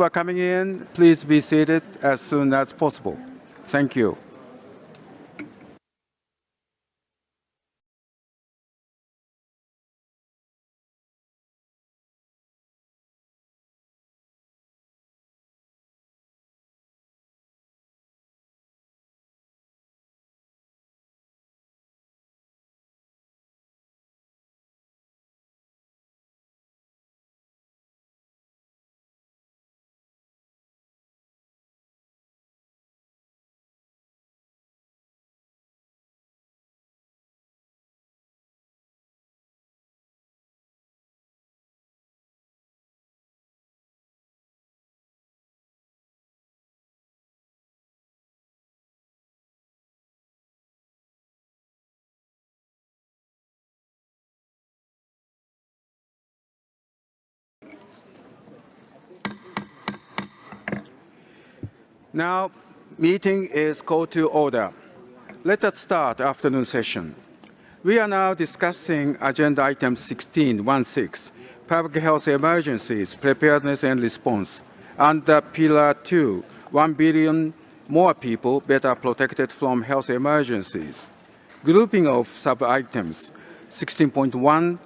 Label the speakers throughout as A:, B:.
A: who are coming in, please be seated as soon as possible. Thank you. Now, meeting is called to order. Let us start afternoon session. We are now discussing agenda item 16, public health emergencies, preparedness and response. Under Pillar 2, 1 billion more people better protected from health emergencies. Grouping of sub-items, 16.1,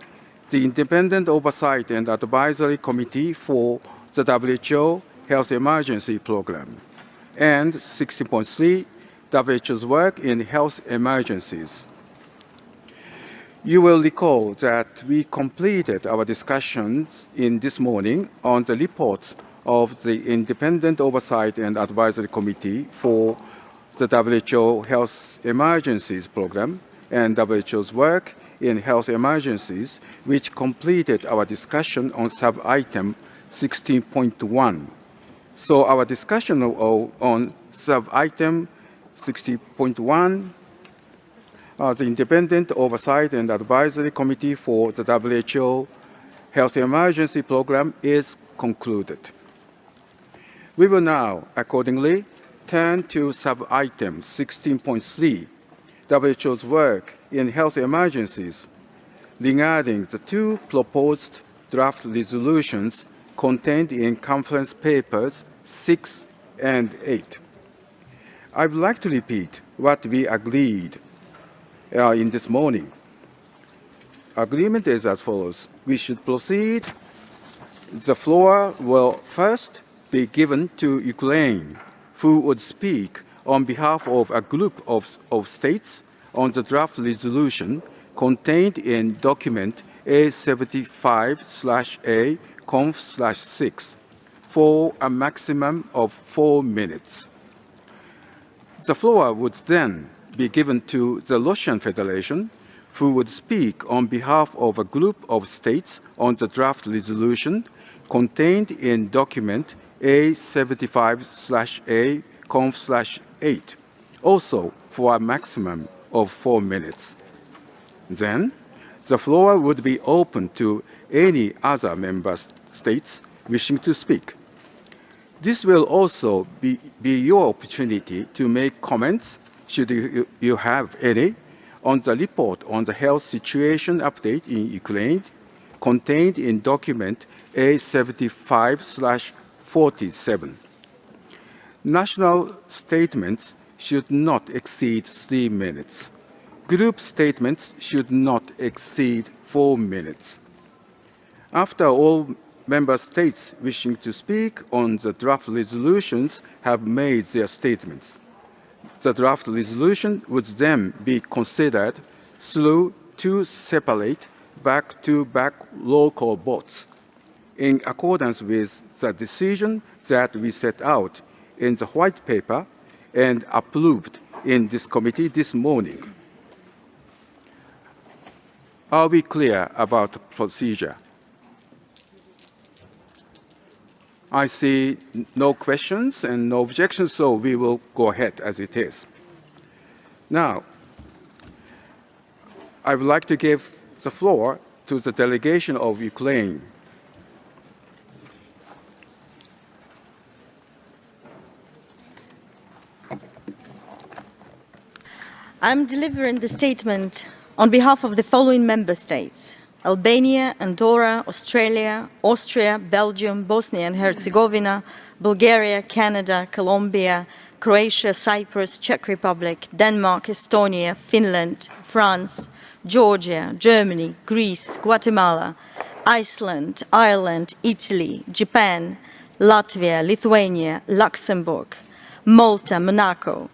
A: the Independent Oversight and Advisory Committee for the WHO Health Emergency Program. And 16.3, WHO's work in health emergencies. You will recall that we completed our discussions in this morning on the reports of the Independent Oversight and Advisory Committee for the WHO Health Emergencies Program and WHO's work in health emergencies, which completed our discussion on sub-item 16.1. So our discussion on sub-item 60.1, the Independent Oversight and Advisory Committee for the WHO Health Emergency Program is concluded. We will now, accordingly, turn to sub-item 16.3, WHO's work in health emergencies, regarding the two proposed draft resolutions contained in conference papers 6 and 8. I would like to repeat what we agreed in this morning. Agreement is as follows. We should proceed. The floor will first be given to Ukraine, who would speak on behalf of a group of states on the draft resolution contained in document A75/A Conf/6 for a maximum of 4 minutes. The floor would then be given to the Russian Federation, who would speak on behalf of a group of states on the draft resolution contained in document A75/A Conf/8, also for a maximum of 4 minutes. Then, the floor would be open to any other member states wishing to speak. This will also be your opportunity to make comments, should you have any, on the report on the health situation update in Ukraine contained in document A75/47. National statements should not exceed 3 minutes. Group statements should not exceed 4 minutes. After all member states wishing to speak on the draft resolutions have made their statements, the draft resolution would then be considered through 2 separate back-to-back local votes in accordance with the decision that we set out in the white paper and approved in this committee this morning. Are we clear about the procedure? I see no questions and no objections, so we will go ahead as it is. Now, I would like to give the floor to the delegation of Ukraine.
B: I'm delivering the statement on behalf of the following member states: Albania, Andorra, Australia, Austria, Belgium, Bosnia and Herzegovina, Bulgaria, Canada, Colombia, Croatia, Cyprus, Czech Republic, Denmark, Estonia, Finland, France, Georgia, Germany, Greece, Guatemala, Iceland, Ireland, Italy, Japan, Latvia, Lithuania, Luxembourg, Malta, Monaco,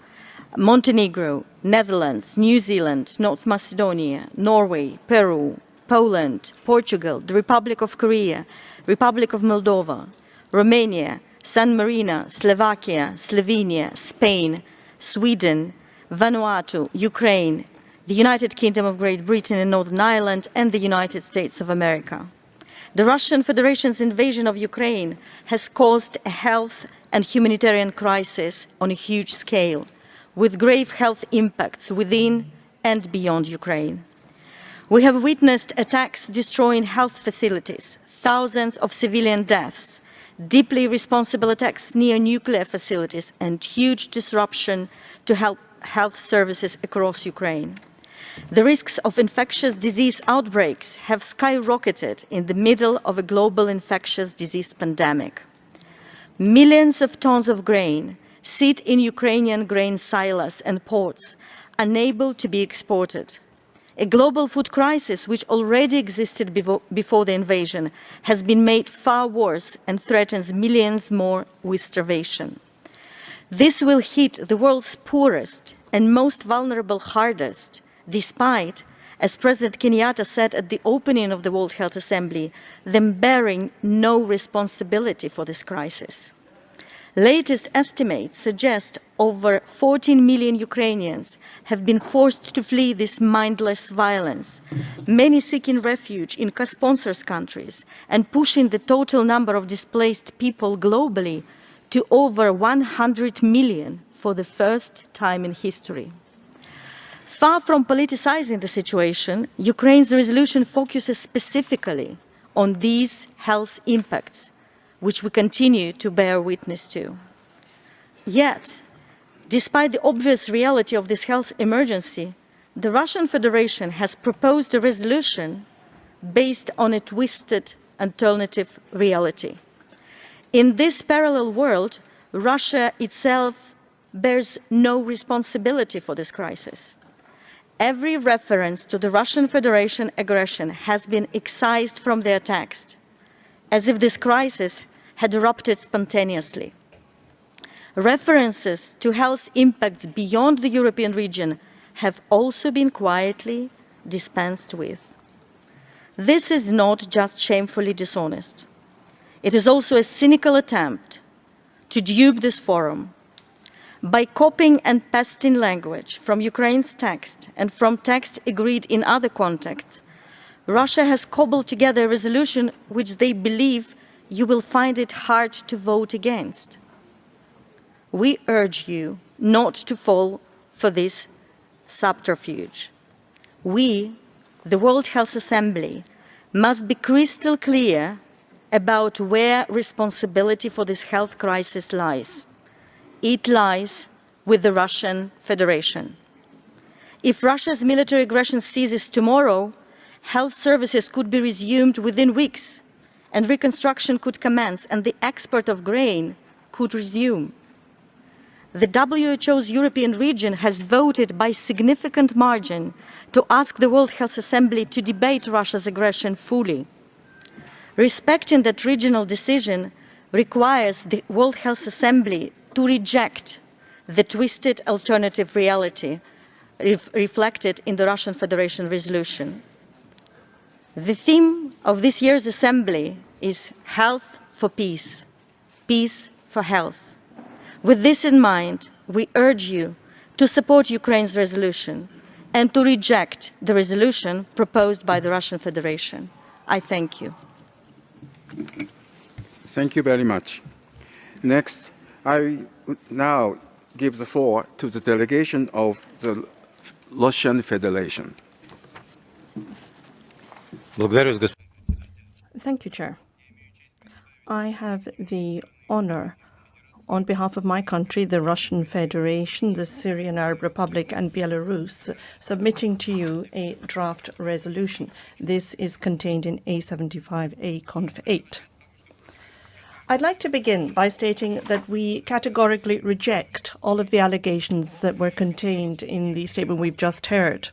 B: Montenegro, Netherlands, New Zealand, North Macedonia, Norway, Peru, Poland, Portugal, the Republic of Korea, Republic of Moldova, Romania, San Marino, Slovakia, Slovenia, Spain, Sweden, Vanuatu, Ukraine, the United Kingdom of Great Britain and Northern Ireland, and the United States of America. The Russian Federation's invasion of Ukraine has caused a health and humanitarian crisis on a huge scale, with grave health impacts within and beyond Ukraine. We have witnessed attacks destroying health facilities, thousands of civilian deaths, deeply responsible attacks near nuclear facilities, and huge disruption to health services across Ukraine. The risks of infectious disease outbreaks have skyrocketed in the middle of a global infectious disease pandemic. Millions of tons of grain sit in Ukrainian grain silos and ports, unable to be exported. A global food crisis, which already existed before the invasion, has been made far worse and threatens millions more with starvation. This will hit the world's poorest and most vulnerable hardest, despite, as President Kenyatta said at the opening of the World Health Assembly, them bearing no responsibility for this crisis. Latest estimates suggest over 14 million Ukrainians have been forced to flee this mindless violence, many seeking refuge in co-sponsors countries and pushing the total number of displaced people globally to over 100 million for the first time in history. Far from politicizing the situation, Ukraine's resolution focuses specifically on these health impacts, which we continue to bear witness to. Yet, despite the obvious reality of this health emergency, the Russian Federation has proposed a resolution based on a twisted alternative reality. In this parallel world, Russia itself bears no responsibility for this crisis. Every reference to the Russian Federation aggression has been excised from their text, as if this crisis had erupted spontaneously. References to health impacts beyond the European region have also been quietly dispensed with. This is not just shamefully dishonest. It is also a cynical attempt to dupe this forum. By copying and pasting language from Ukraine's text and from text agreed in other contexts, Russia has cobbled together a resolution which they believe you will find it hard to vote against. We urge you not to fall for this subterfuge. We, the World Health Assembly, must be crystal clear about where responsibility for this health crisis lies. It lies with the Russian Federation. If Russia's military aggression ceases tomorrow, health services could be resumed within weeks, and reconstruction could commence, and the export of grain could resume. The WHO's European region has voted by significant margin to ask the World Health Assembly to debate Russia's aggression fully. Respecting that regional decision requires the World Health Assembly to reject the twisted alternative reality reflected in the Russian Federation resolution. The theme of this year's assembly is Health for Peace, Peace for Health. With this in mind, we urge you to support Ukraine's resolution and to reject the resolution proposed by the Russian Federation. I thank you.
A: Thank you very much. Next, I now give the floor to the delegation of the Russian Federation.
C: Thank you, Chair. I have the honor on behalf of my country, the Russian Federation, the Syrian Arab Republic, and Belarus, submitting to you a draft resolution. This is contained in A75A Conf 8. I'd like to begin by stating that we categorically reject all of the allegations that were contained in the statement we've just heard.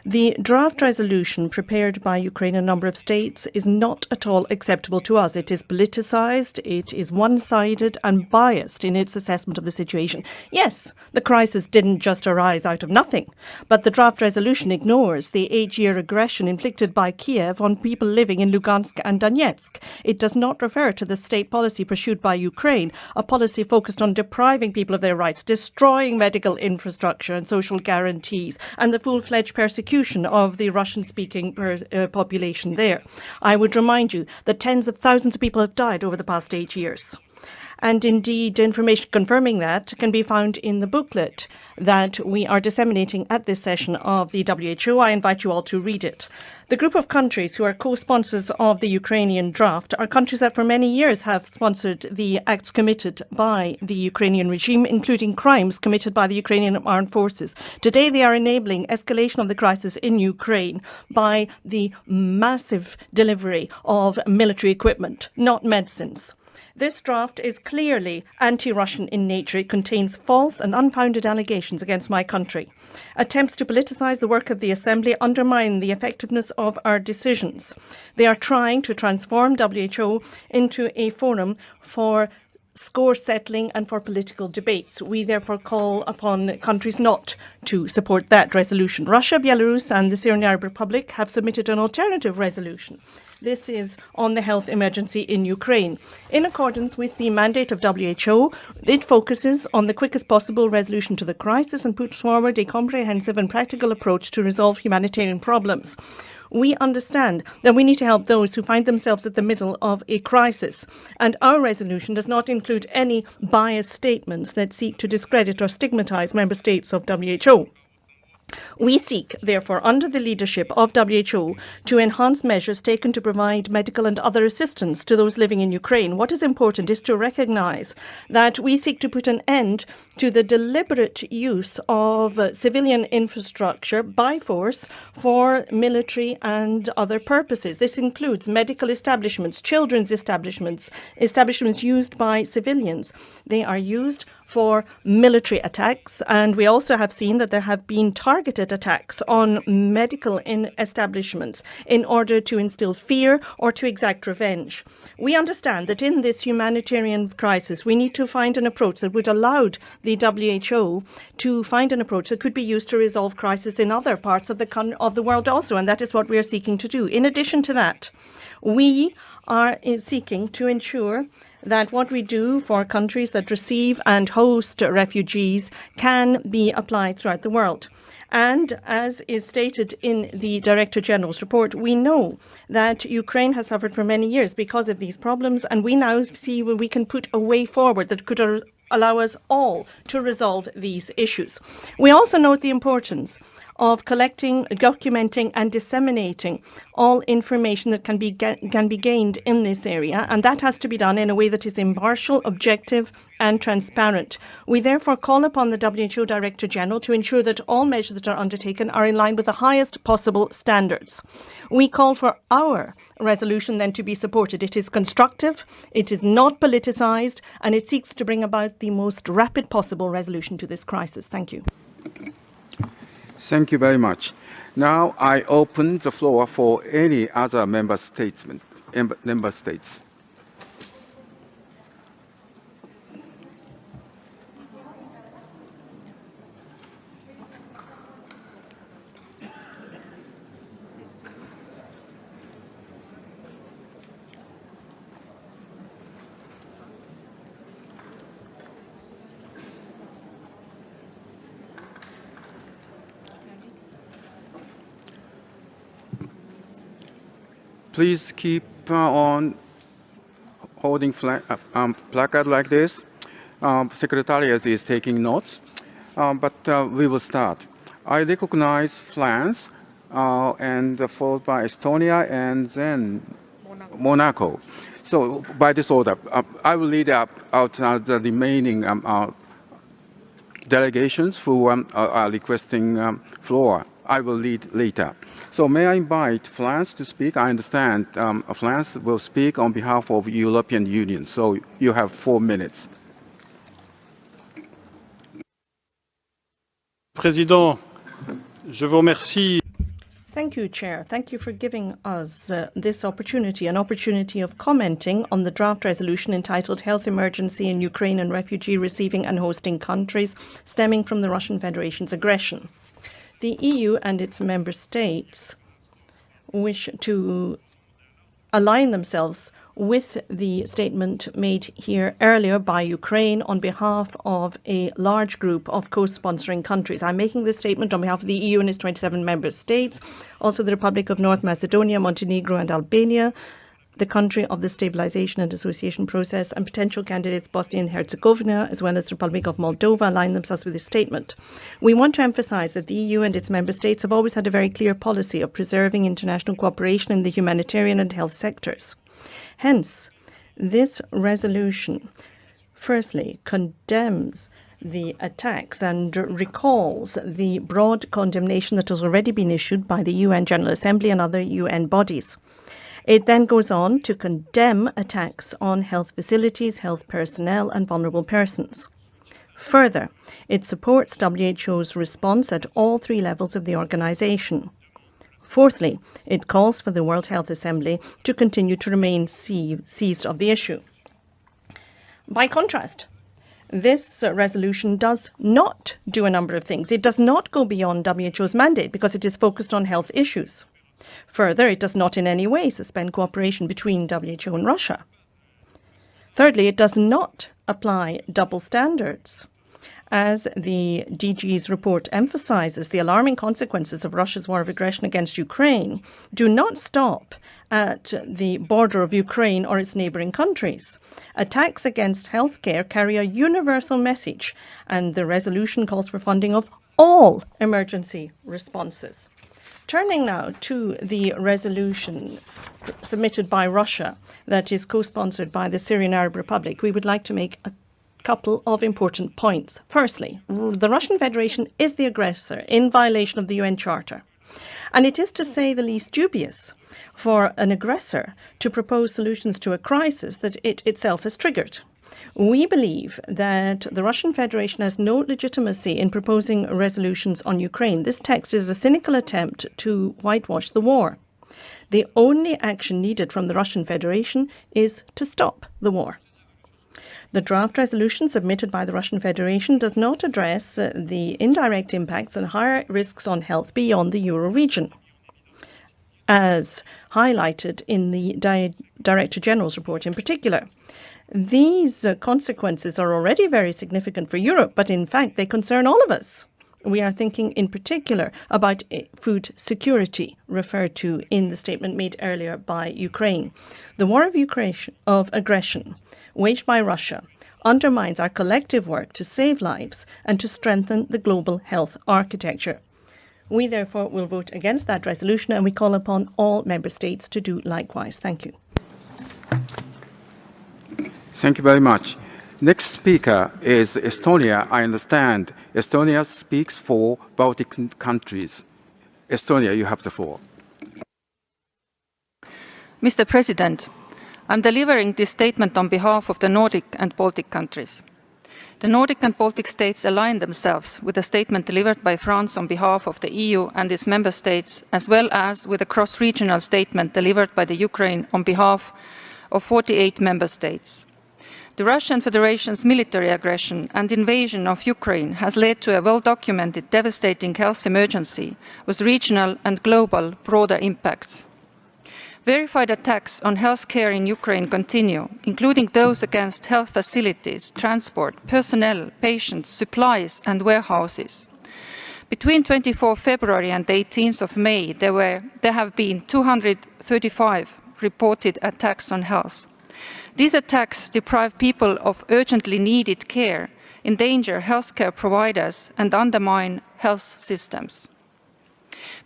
C: The draft resolution prepared by Ukraine and a number of states is not at all acceptable to us. It is politicized, it is one-sided and biased in its assessment of the situation. Yes, the crisis didn't just arise out of nothing, but the draft resolution ignores the 8-year aggression inflicted by Kiev on people living in Lugansk and Donetsk. It does not refer to the state policy pursued by Ukraine, a policy focused on depriving people of their rights, destroying medical infrastructure and social guarantees, and the full-fledged persecution of the Russian-speaking population there. I would remind you that tens of thousands of people have died over the past 8 years. And indeed, information confirming that can be found in the booklet that we are disseminating at this session of the WHO. I invite you all to read it. The group of countries who are co-sponsors of the Ukrainian draft are countries that for many years have sponsored the acts committed by the Ukrainian regime, including crimes committed by the Ukrainian armed forces. Today, they are enabling escalation of the crisis in Ukraine by the massive delivery of military equipment, not medicines. This draft is clearly anti-Russian in nature. It contains false and unfounded allegations against my country. Attempts to politicize the work of the Assembly undermine the effectiveness of our decisions. They are trying to transform WHO into a forum for score settling and for political debates. We therefore call upon countries not to support that resolution. Russia, Belarus and the Syrian Arab Republic have submitted an alternative resolution. This is on the health emergency in Ukraine. In accordance with the mandate of WHO, it focuses on the quickest possible resolution to the crisis and puts forward a comprehensive and practical approach to resolve humanitarian problems. We understand that we need to help those who find themselves at the middle of a crisis, and our resolution does not include any biased statements that seek to discredit or stigmatize member states of WHO. We seek, therefore, under the leadership of WHO, to enhance measures taken to provide medical and other assistance to those living in Ukraine. What is important is to recognize that we seek to put an end to the deliberate use of civilian infrastructure by force for military and other purposes. This includes medical establishments, children's establishments, establishments used by civilians. They are used for military attacks, and we also have seen that there have been targeted attacks on medical establishments in order to instill fear or to exact revenge. We understand that in this humanitarian crisis, we need to find an approach that would allow the WHO to find an approach that could be used to resolve crisis in other parts of the world also, and that is what we are seeking to do. In addition to that, we are seeking to ensure that what we do for countries that receive and host refugees can be applied throughout the world. And as is stated in the Director General's report, we know that Ukraine has suffered for many years because of these problems, and we now see where we can put a way forward that could allow us all to resolve these issues. We also note the importance of collecting, documenting and disseminating all information that can be gained in this area, and that has to be done in a way that is impartial, objective and transparent. We therefore call upon the WHO Director General to ensure that all measures that are undertaken are in line with the highest possible standards. We call for our resolution then to be supported. It is constructive, it is not politicized, and it seeks to bring about the most rapid possible resolution to this crisis. Thank you.
A: Thank you very much. Now I open the floor for any other member states. Please keep on holding placard like this. Secretariat is taking notes, but we will start. I recognize France, and followed by Estonia and then Monaco. So by this order, I will read out the remaining delegations who are requesting floor. I will read later. So may I invite France to speak? I understand France will speak on behalf of European Union. So you have 4 minutes.
D: Président, je vous remercie.
C: Thank you, Chair. Thank you for giving us this opportunity, an opportunity of commenting on the draft resolution entitled Health Emergency in Ukraine and Refugee Receiving and Hosting Countries Stemming from the Russian Federation's Aggression. The EU and its member states wish to align themselves with the statement made here earlier by Ukraine on behalf of a large group of co-sponsoring countries. I'm making this statement on behalf of the EU and its 27 member states, also the Republic of North Macedonia, Montenegro and Albania, the country of the Stabilization and Association process, and potential candidates Bosnia and Herzegovina, as well as the Republic of Moldova, align themselves with this statement. We want to emphasize that the EU and its member states have always had a very clear policy of preserving international cooperation in the humanitarian and health sectors. Hence, this resolution firstly condemns the attacks and recalls the broad condemnation that has already been issued by the UN General Assembly and other UN bodies. It then goes on to condemn attacks on health facilities, health personnel and vulnerable persons. Further, it supports WHO's response at all 3 levels of the organization. Fourthly, it calls for the World Health Assembly to continue to remain seized of the issue. By contrast, this resolution does not do a number of things. It does not go beyond WHO's mandate because it is focused on health issues. Further, it does not in any way suspend cooperation between WHO and Russia. Thirdly, it does not apply double standards. As the DG's report emphasizes, the alarming consequences of Russia's war of aggression against Ukraine do not stop at the border of Ukraine or its neighboring countries. Attacks against healthcare carry a universal message, and the resolution calls for funding of all emergency responses. Turning now to the resolution submitted by Russia that is co-sponsored by the Syrian Arab Republic, we would like to make a couple of important points. Firstly, the Russian Federation is the aggressor in violation of the UN Charter. And it is, to say the least, dubious for an aggressor to propose solutions to a crisis that it itself has triggered. We believe that the Russian Federation has no legitimacy in proposing resolutions on Ukraine. This text is a cynical attempt to whitewash the war. The only action needed from the Russian Federation is to stop the war. The draft resolution submitted by the Russian Federation does not address the indirect impacts and higher risks on health beyond the Euro region, as highlighted in the Director General's report in particular. These consequences are already very significant for Europe, but in fact they concern all of us. We are thinking in particular about food security, referred to in the statement made earlier by Ukraine. The war of aggression waged by Russia undermines our collective work to save lives and to strengthen the global health architecture. We therefore will vote against that resolution, and we call upon all member states to do likewise. Thank you.
A: Thank you very much. Next speaker is Estonia. I understand Estonia speaks for Baltic countries. Estonia, you have the floor.
E: Mr. President, I'm delivering this statement on behalf of the Nordic and Baltic countries. The Nordic and Baltic states align themselves with a statement delivered by France on behalf of the EU and its member states, as well as with a cross-regional statement delivered by the Ukraine on behalf of 48 member states. The Russian Federation's military aggression and invasion of Ukraine has led to a well-documented devastating health emergency with regional and global broader impacts. Verified attacks on healthcare in Ukraine continue, including those against health facilities, transport, personnel, patients, supplies and warehouses. Between 24 February and 18th of May, there have been 235 reported attacks on health. These attacks deprive people of urgently needed care, endanger healthcare providers and undermine health systems.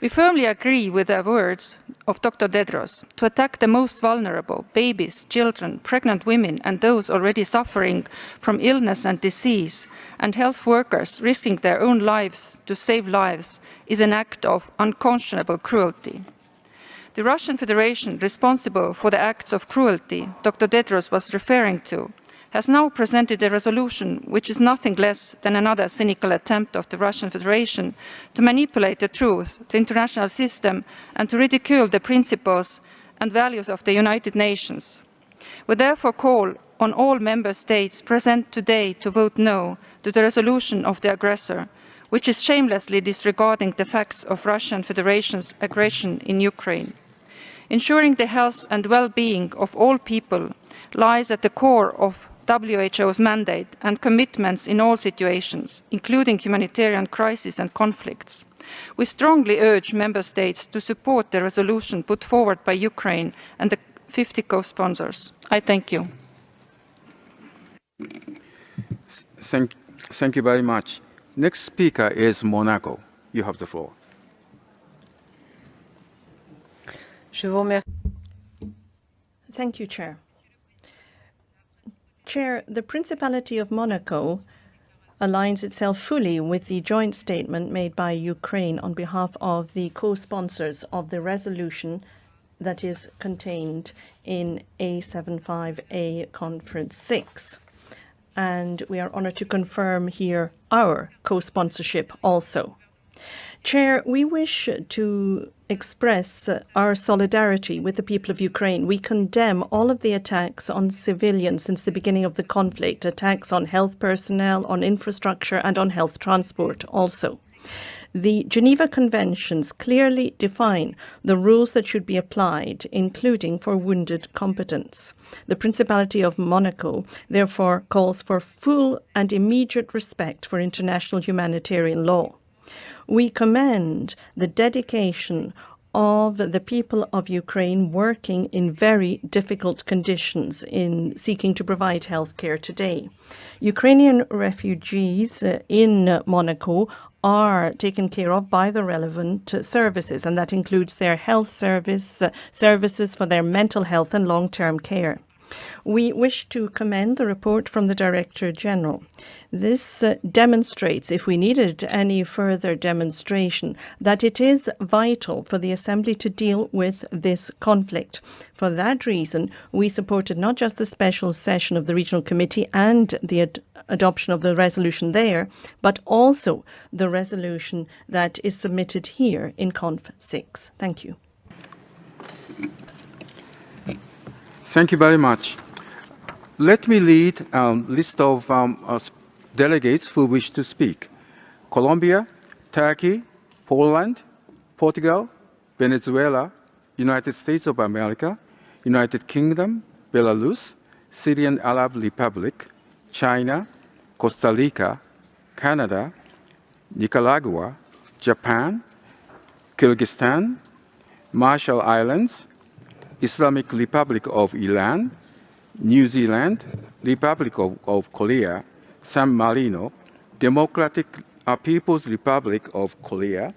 E: We firmly agree with the words of Dr. Tedros to attack the most vulnerable, babies, children, pregnant women, and those already suffering from illness and disease, and health workers risking their own lives to save lives, is an act of unconscionable cruelty. The Russian Federation responsible for the acts of cruelty Dr. Tedros was referring to has now presented a resolution which is nothing less than another cynical attempt of the Russian Federation to manipulate the truth, the international system, and to ridicule the principles and values of the United Nations. We therefore call on all member states present today to vote no to the resolution of the aggressor, which is shamelessly disregarding the facts of Russian Federation's aggression in Ukraine. Ensuring the health and well-being of all people lies at the core of WHO's mandate and commitments in all situations, including humanitarian crises and conflicts. We strongly urge member states to support the resolution put forward by Ukraine and the 50 co-sponsors. I thank you.
A: Thank you very much. Next speaker is Monaco. You have the floor.
C: Thank you, Chair. Chair, the Principality of Monaco aligns itself fully with the joint statement made by Ukraine on behalf of the co-sponsors of the resolution that is contained in A75A Conference 6. And we are honored to confirm here our co-sponsorship also. Chair, we wish to express our solidarity with the people of Ukraine. We condemn all of the attacks on civilians since the beginning of the conflict, attacks on health personnel, on infrastructure, and on health transport also. The Geneva Conventions clearly define the rules that should be applied, including for wounded combatants. The Principality of Monaco therefore calls for full and immediate respect for international humanitarian law. We commend the dedication of the people of Ukraine working in very difficult conditions in seeking to provide health care today. Ukrainian refugees in Monaco are taken care of by the relevant services, and that includes their health services for their mental health and long-term care. We wish to commend the report from the Director General. This demonstrates, if we needed any further demonstration, that it is vital for the Assembly to deal with this conflict. For that reason, we supported not just the special session of the Regional Committee and the adoption of the resolution there, but also the resolution that is submitted here in Conf 6. Thank you.
A: Thank you very much. Let me read a list of delegates who wish to speak. Colombia, Turkey, Poland, Portugal, Venezuela, United States of America, United Kingdom, Belarus, Syrian Arab Republic, China, Costa Rica, Canada, Nicaragua, Japan, Kyrgyzstan, Marshall Islands, Islamic Republic of Iran, New Zealand, Republic of Korea, San Marino, Democratic People's Republic of Korea,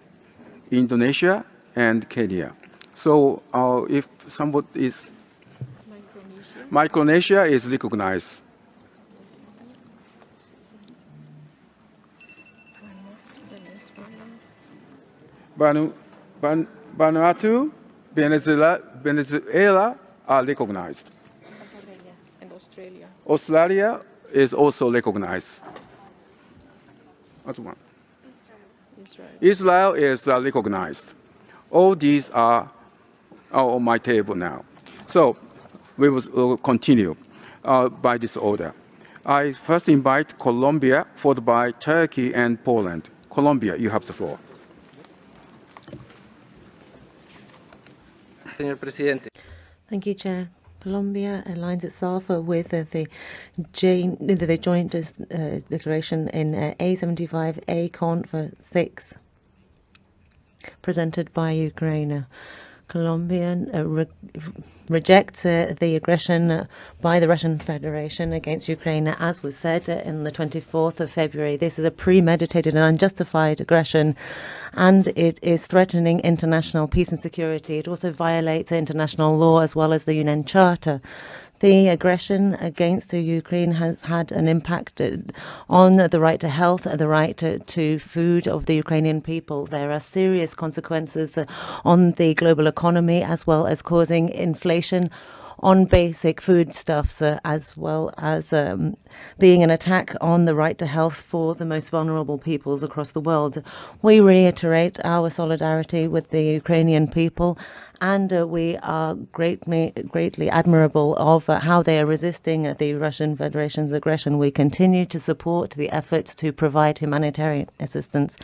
A: Indonesia, and Kenya. So if somebody is... Micronesia is recognized. Vanuatu, Venezuela are recognized.
F: And Australia.
A: Australia is also recognized. What's one? Israel is recognized. All these are on my table now. So we will continue by this order. I first invite Colombia, followed by Turkey and Poland. Colombia, you have the floor.
G: Señor Presidente.
F: Thank you, Chair. Colombia aligns itself with the joint declaration in A75A Conf 6 presented by Ukraine. Colombia rejects the aggression by the Russian Federation against Ukraine, as was said on the 24th of February. This is a premeditated and unjustified aggression, and it is threatening international peace and security. It also violates international law as well as the UN Charter. The aggression against Ukraine has had an impact on the right to health, the right to food of the Ukrainian people. There are serious consequences on the global economy, as well as causing inflation on basic foodstuffs, as well as being an attack on the right to health for the most vulnerable peoples across the world. We reiterate our solidarity with the Ukrainian people, and we are greatly admirable of how they are resisting the Russian Federation's aggression. We continue to support the efforts to provide humanitarian assistance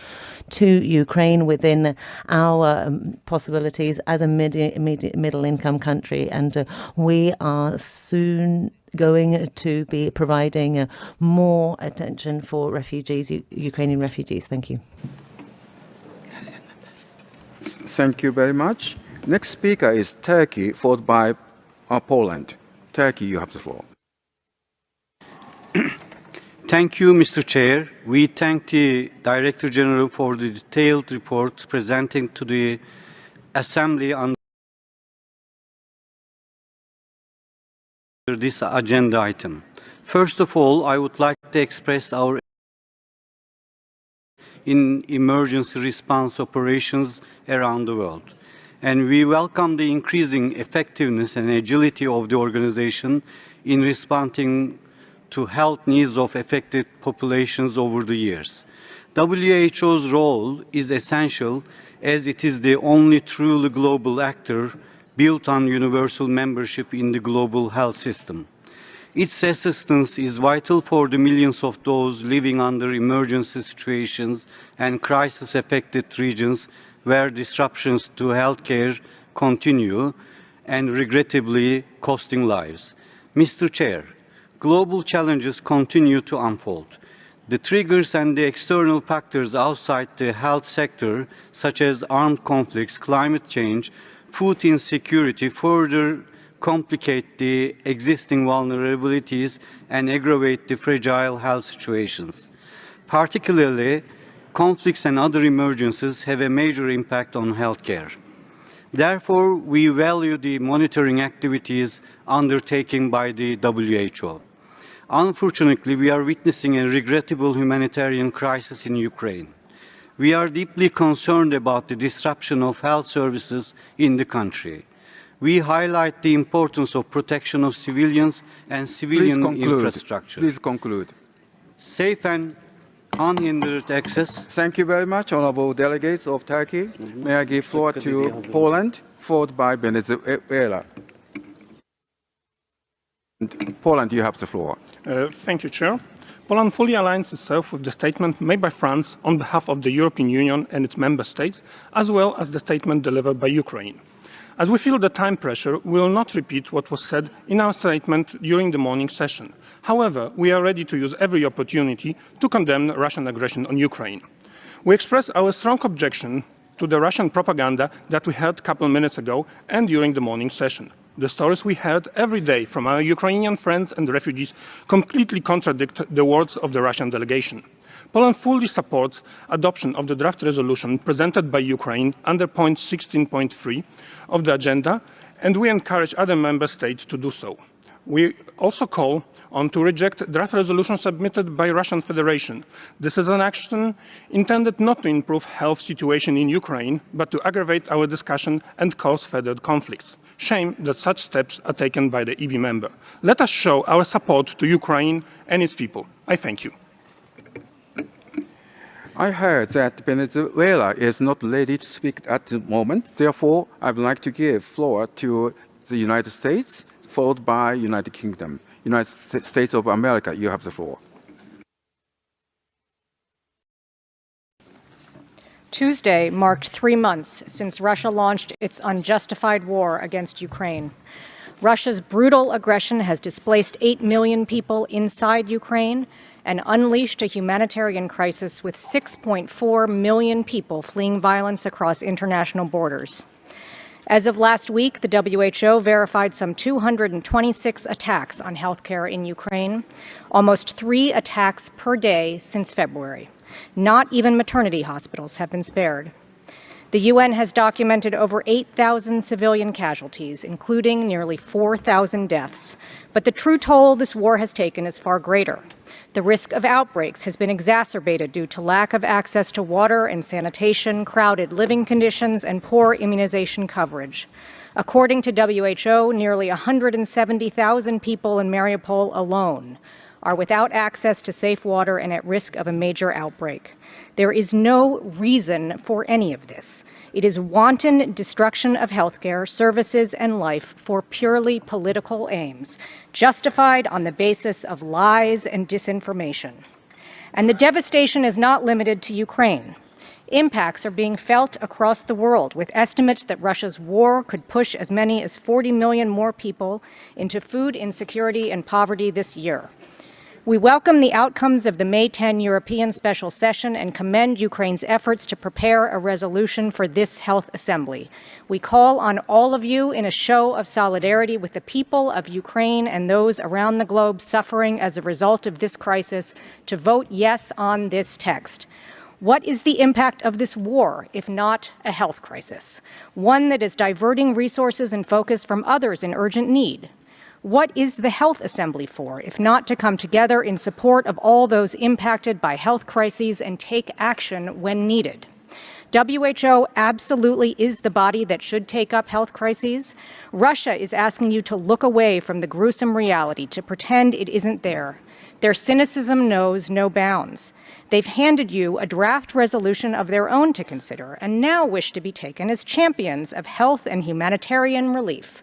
F: to Ukraine within our possibilities as a middle-income country, and we are soon going to be providing more attention for refugees, Ukrainian refugees. Thank you.
A: Thank you very much. Next speaker is Turkey, followed by Poland. Turkey, you have the floor.
G: Thank you, Mr. Chair. We thank the Director General for the detailed report presenting to the Assembly on this agenda item. First of all, I would like to express our in emergency response operations around the world. And we welcome the increasing effectiveness and agility of the organization in responding to health needs of affected populations over the years. WHO's role is essential as it is the only truly global actor built on universal membership in the global health system. Its assistance is vital for the millions of those living under emergency situations and crisis-affected regions where disruptions to healthcare continue and regrettably costing lives. Mr. Chair, global challenges continue to unfold. The triggers and the external factors outside the health sector, such as armed conflicts, climate change, food insecurity, further complicate the existing vulnerabilities and aggravate the fragile health situations. Particularly, conflicts and other emergencies have a major impact on healthcare. Therefore, we value the monitoring activities undertaken by the WHO. Unfortunately, we are witnessing a regrettable humanitarian crisis in Ukraine. We are deeply concerned about the disruption of health services in the country. We highlight the importance of protection of civilians and civilian infrastructure.
A: Please conclude.
G: Safe and unhindered access.
A: Thank you very much, honorable delegates of Turkey. May I give floor to Poland, followed by Venezuela. Poland, you have the floor.
D: Thank you, Chair. Poland fully aligns itself with the statement made by France on behalf of the European Union and its member states, as well as the statement delivered by Ukraine. As we feel the time pressure, we will not repeat what was said in our statement during the morning session. However, we are ready to use every opportunity to condemn Russian aggression on Ukraine. We express our strong objection to the Russian propaganda that we heard a couple of minutes ago and during the morning session. The stories we heard every day from our Ukrainian friends and refugees completely contradict the words of the Russian delegation. Poland fully supports adoption of the draft resolution presented by Ukraine under point 16.3 of the agenda, and we encourage other member states to do so. We also call on to reject draft resolution submitted by Russian Federation. This is an action intended not to improve health situation in Ukraine, but to aggravate our discussion and cause further conflicts. Shame that such steps are taken by the EB member. Let us show our support to Ukraine and its people. I thank you.
A: I heard that Venezuela is not ready to speak at the moment. Therefore, I would like to give floor to the United States, followed by United Kingdom. United States of America, you have the floor.
H: Tuesday marked 3 months since Russia launched its unjustified war against Ukraine. Russia's brutal aggression has displaced 8 million people inside Ukraine and unleashed a humanitarian crisis with 6.4 million people fleeing violence across international borders. As of last week, the WHO verified some 226 attacks on healthcare in Ukraine, almost 3 attacks per day since February. Not even maternity hospitals have been spared. The UN has documented over 8,000 civilian casualties, including nearly 4,000 deaths. But the true toll this war has taken is far greater. The risk of outbreaks has been exacerbated due to lack of access to water and sanitation, crowded living conditions, and poor immunization coverage. According to WHO, nearly 170,000 people in Mariupol alone are without access to safe water and at risk of a major outbreak. There is no reason for any of this. It is wanton destruction of healthcare, services, and life for purely political aims, justified on the basis of lies and disinformation. And the devastation is not limited to Ukraine. Impacts are being felt across the world, with estimates that Russia's war could push as many as 40 million more people into food insecurity and poverty this year. We welcome the outcomes of the May 10 European Special Session and commend Ukraine's efforts to prepare a resolution for this Health Assembly. We call on all of you in a show of solidarity with the people of Ukraine and those around the globe suffering as a result of this crisis to vote yes on this text. What is the impact of this war, if not a health crisis? One that is diverting resources and focus from others in urgent need. What is the Health Assembly for, if not to come together in support of all those impacted by health crises and take action when needed? WHO absolutely is the body that should take up health crises. Russia is asking you to look away from the gruesome reality, to pretend it isn't there. Their cynicism knows no bounds. They've handed you a draft resolution of their own to consider and now wish to be taken as champions of health and humanitarian relief.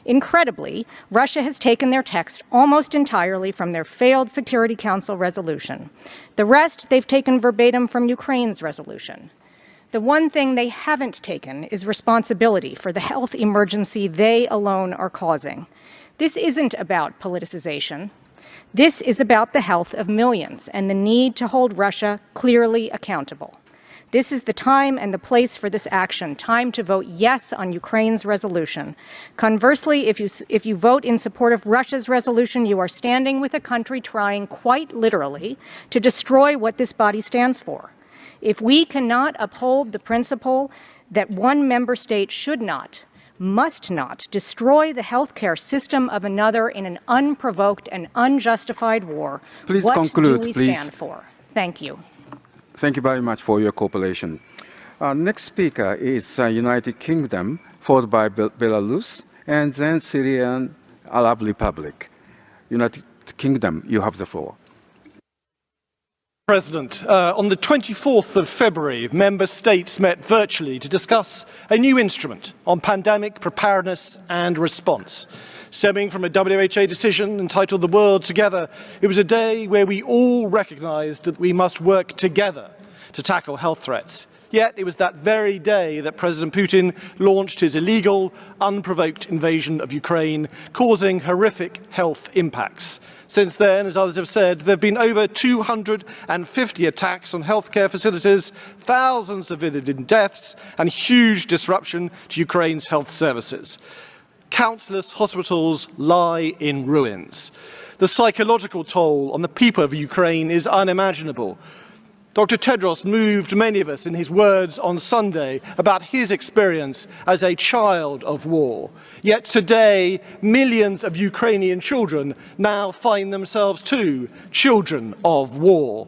H: Incredibly, Russia has taken their text almost entirely from their failed Security Council resolution. The rest they've taken verbatim from Ukraine's resolution. The one thing they haven't taken is responsibility for the health emergency they alone are causing. This isn't about politicization. This is about the health of millions and the need to hold Russia clearly accountable. This is the time and the place for this action, time to vote yes on Ukraine's resolution. Conversely, if you vote in support of Russia's resolution, you are standing with a country trying quite literally to destroy what this body stands for. If we cannot uphold the principle that one member state should not, must not destroy the healthcare system of another in an unprovoked and unjustified war, what do we stand for? Thank you.
A: Thank you very much for your cooperation. Next speaker is United Kingdom, followed by Belarus, and then Syrian Arab Republic. United Kingdom, you have the floor.
I: President, on the 24th of February, member states met virtually to discuss a new instrument on pandemic preparedness and response. Stemming from a WHO decision entitled The World Together, it was a day where we all recognized that we must work together to tackle health threats. Yet it was that very day that President Putin launched his illegal, unprovoked invasion of Ukraine, causing horrific health impacts. Since then, as others have said, there have been over 250 attacks on healthcare facilities, thousands of civilian deaths, and huge disruption to Ukraine's health services. Countless hospitals lie in ruins. The psychological toll on the people of Ukraine is unimaginable. Dr. Tedros moved many of us in his words on Sunday about his experience as a child of war. Yet today, millions of Ukrainian children now find themselves too children of war.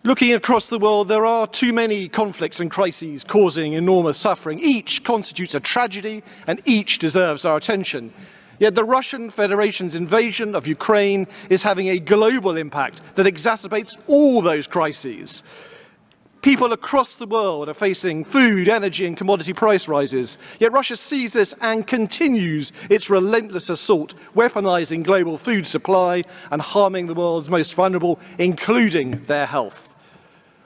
I: Looking across the world, there are too many conflicts and crises causing enormous suffering. Each constitutes a tragedy and each deserves our attention. Yet the Russian Federation's invasion of Ukraine is having a global impact that exacerbates all those crises. People across the world are facing food, energy and commodity price rises. Yet Russia sees this and continues its relentless assault, weaponizing global food supply and harming the world's most vulnerable, including their health.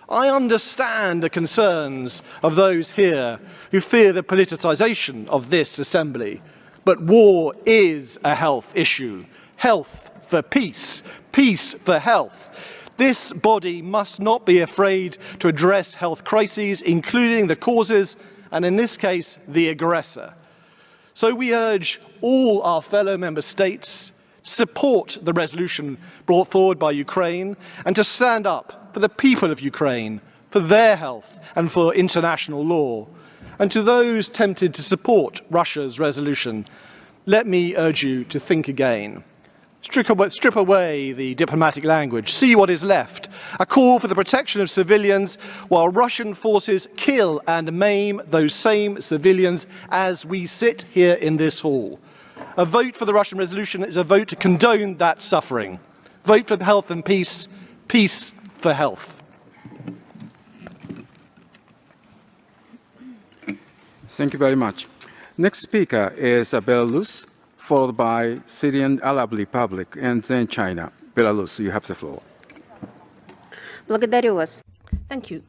I: I understand the concerns of those here who fear the politicization of this assembly. But war is a health issue. Health for peace, peace for health. This body must not be afraid to address health crises, including the causes and in this case, the aggressor. So we urge all our fellow member states to support the resolution brought forward by Ukraine and to stand up for the people of Ukraine, for their health and for international law. And to those tempted to support Russia's resolution, let me urge you to think again. Strip away the diplomatic language. See what is left. A call for the protection of civilians while Russian forces kill and maim those same civilians as we sit here in this hall. A vote for the Russian resolution is a vote to condone that suffering. Vote for health and peace. Peace for health.
A: Thank you very much. Next speaker is Belarus, followed by Syrian Arab Republic, and then China. Belarus, you have the floor.
J: Благодарю вас.
C: Thank you.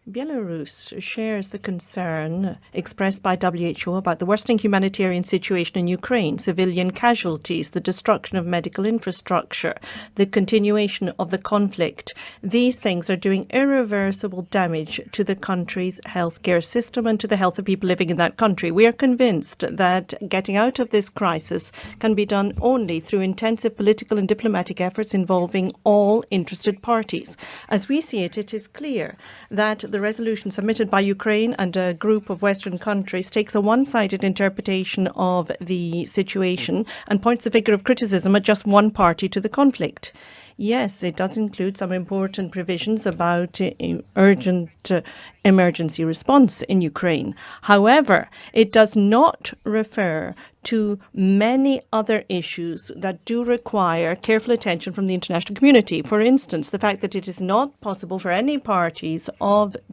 C: Belarus shares the concern expressed by WHO about the worsening humanitarian situation in Ukraine, civilian casualties, the destruction of medical infrastructure, the continuation of the conflict. These things are doing irreversible damage to the country's healthcare system and to the health of people living in that country. We are convinced that getting out of this crisis can be done only through intensive political and diplomatic efforts involving all interested parties. As we see it, it is clear that the resolution submitted by Ukraine and a group of Western countries takes a one-sided interpretation of the situation and points the finger of criticism at just one party to the conflict. Yes, it does include some important provisions about urgent emergency response in Ukraine. However, it does not refer to many other issues that do require careful attention from the international community. For instance, the fact that it is not possible for any parties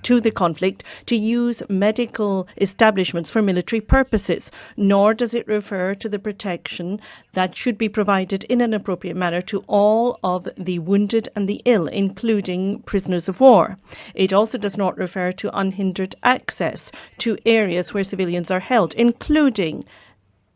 C: to the conflict to use medical establishments for military purposes, nor does it refer to the protection that should be provided in an appropriate manner to all of the wounded and the ill, including prisoners of war. It also does not refer to unhindered access to areas where civilians are held, including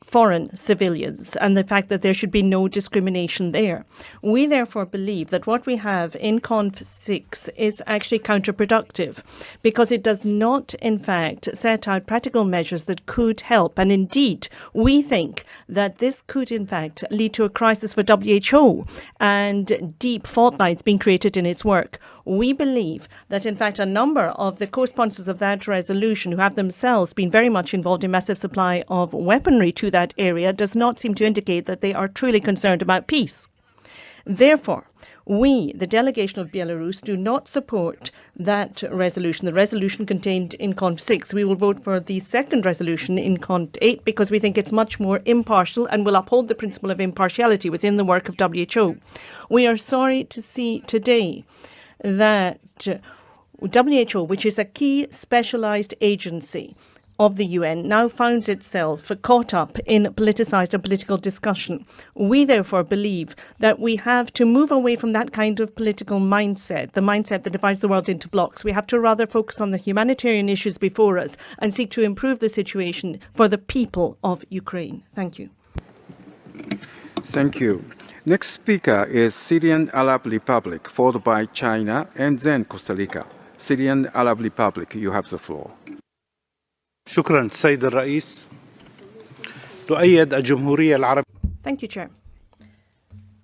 C: foreign civilians, and the fact that there should be no discrimination there. We therefore believe that what we have in Conf 6 is actually counterproductive because it does not, in fact, set out practical measures that could help. And indeed, we think that this could, in fact, lead to a crisis for WHO and deep fault lines being created in its work. We believe that, in fact, a number of the co-sponsors of that resolution, who have themselves been very much involved in massive supply of weaponry to that area, does not seem to indicate that they are truly concerned about peace. Therefore, we, the delegation of Belarus, do not support that resolution, the resolution contained in Conf 6. We will vote for the second resolution in Conf 8 because we think it's much more impartial and will uphold the principle of impartiality within the work of WHO. We are sorry to see today that WHO, which is a key specialized agency of the UN, now finds itself caught up in politicized and political discussion. We therefore believe that we have to move away from that kind of political mindset, the mindset that divides the world into blocks. We have to rather focus on the humanitarian issues before us and seek to improve the situation for the people of Ukraine. Thank you.
A: Thank you. Next speaker is Syrian Arab Republic, followed by China, and then Costa Rica. Syrian Arab Republic, you have the floor.
K: شكرا سيد الرئيس. تؤيد الجمهورية العربية.
C: Thank you, Chair.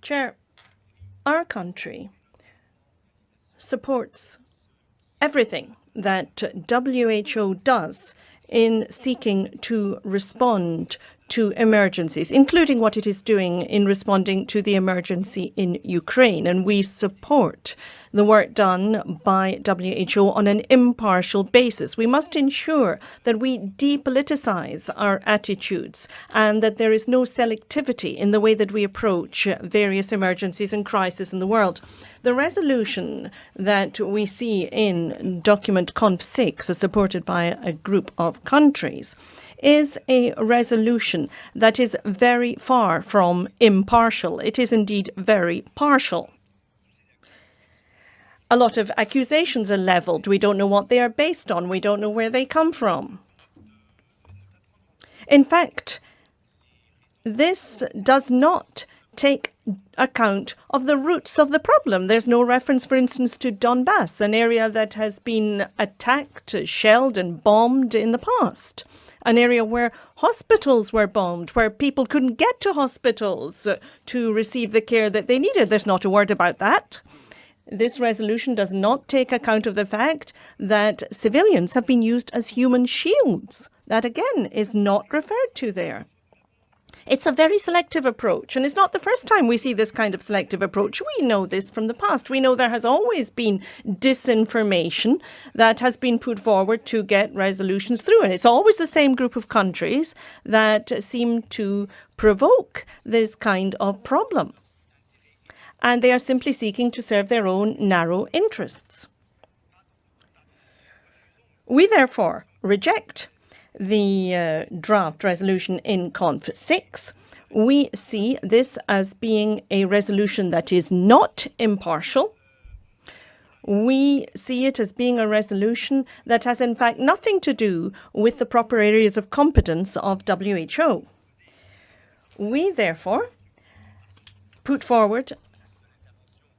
C: Chair, our country supports everything that WHO does in seeking to respond to emergencies, including what it is doing in responding to the emergency in Ukraine. And we support the work done by WHO on an impartial basis. We must ensure that we depoliticize our attitudes and that there is no selectivity in the way that we approach various emergencies and crises in the world. The resolution that we see in document Conf 6, supported by a group of countries, is a resolution that is very far from impartial. It is indeed very partial. A lot of accusations are leveled. We don't know what they are based on. We don't know where they come from. In fact, this does not take account of the roots of the problem. There's no reference, for instance, to Donbass, an area that has been attacked, shelled and bombed in the past. An area where hospitals were bombed, where people couldn't get to hospitals to receive the care that they needed. There's not a word about that. This resolution does not take account of the fact that civilians have been used as human shields. That, again, is not referred to there. It's a very selective approach, and it's not the first time we see this kind of selective approach. We know this from the past. We know there has always been disinformation that has been put forward to get resolutions through, and it's always the same group of countries that seem to provoke this kind of problem. And they are simply seeking to serve their own narrow interests. We therefore reject the draft resolution in Conf 6. We see this as being a resolution that is not impartial. We see it as being a resolution that has in fact nothing to do with the proper areas of competence of WHO. We therefore put forward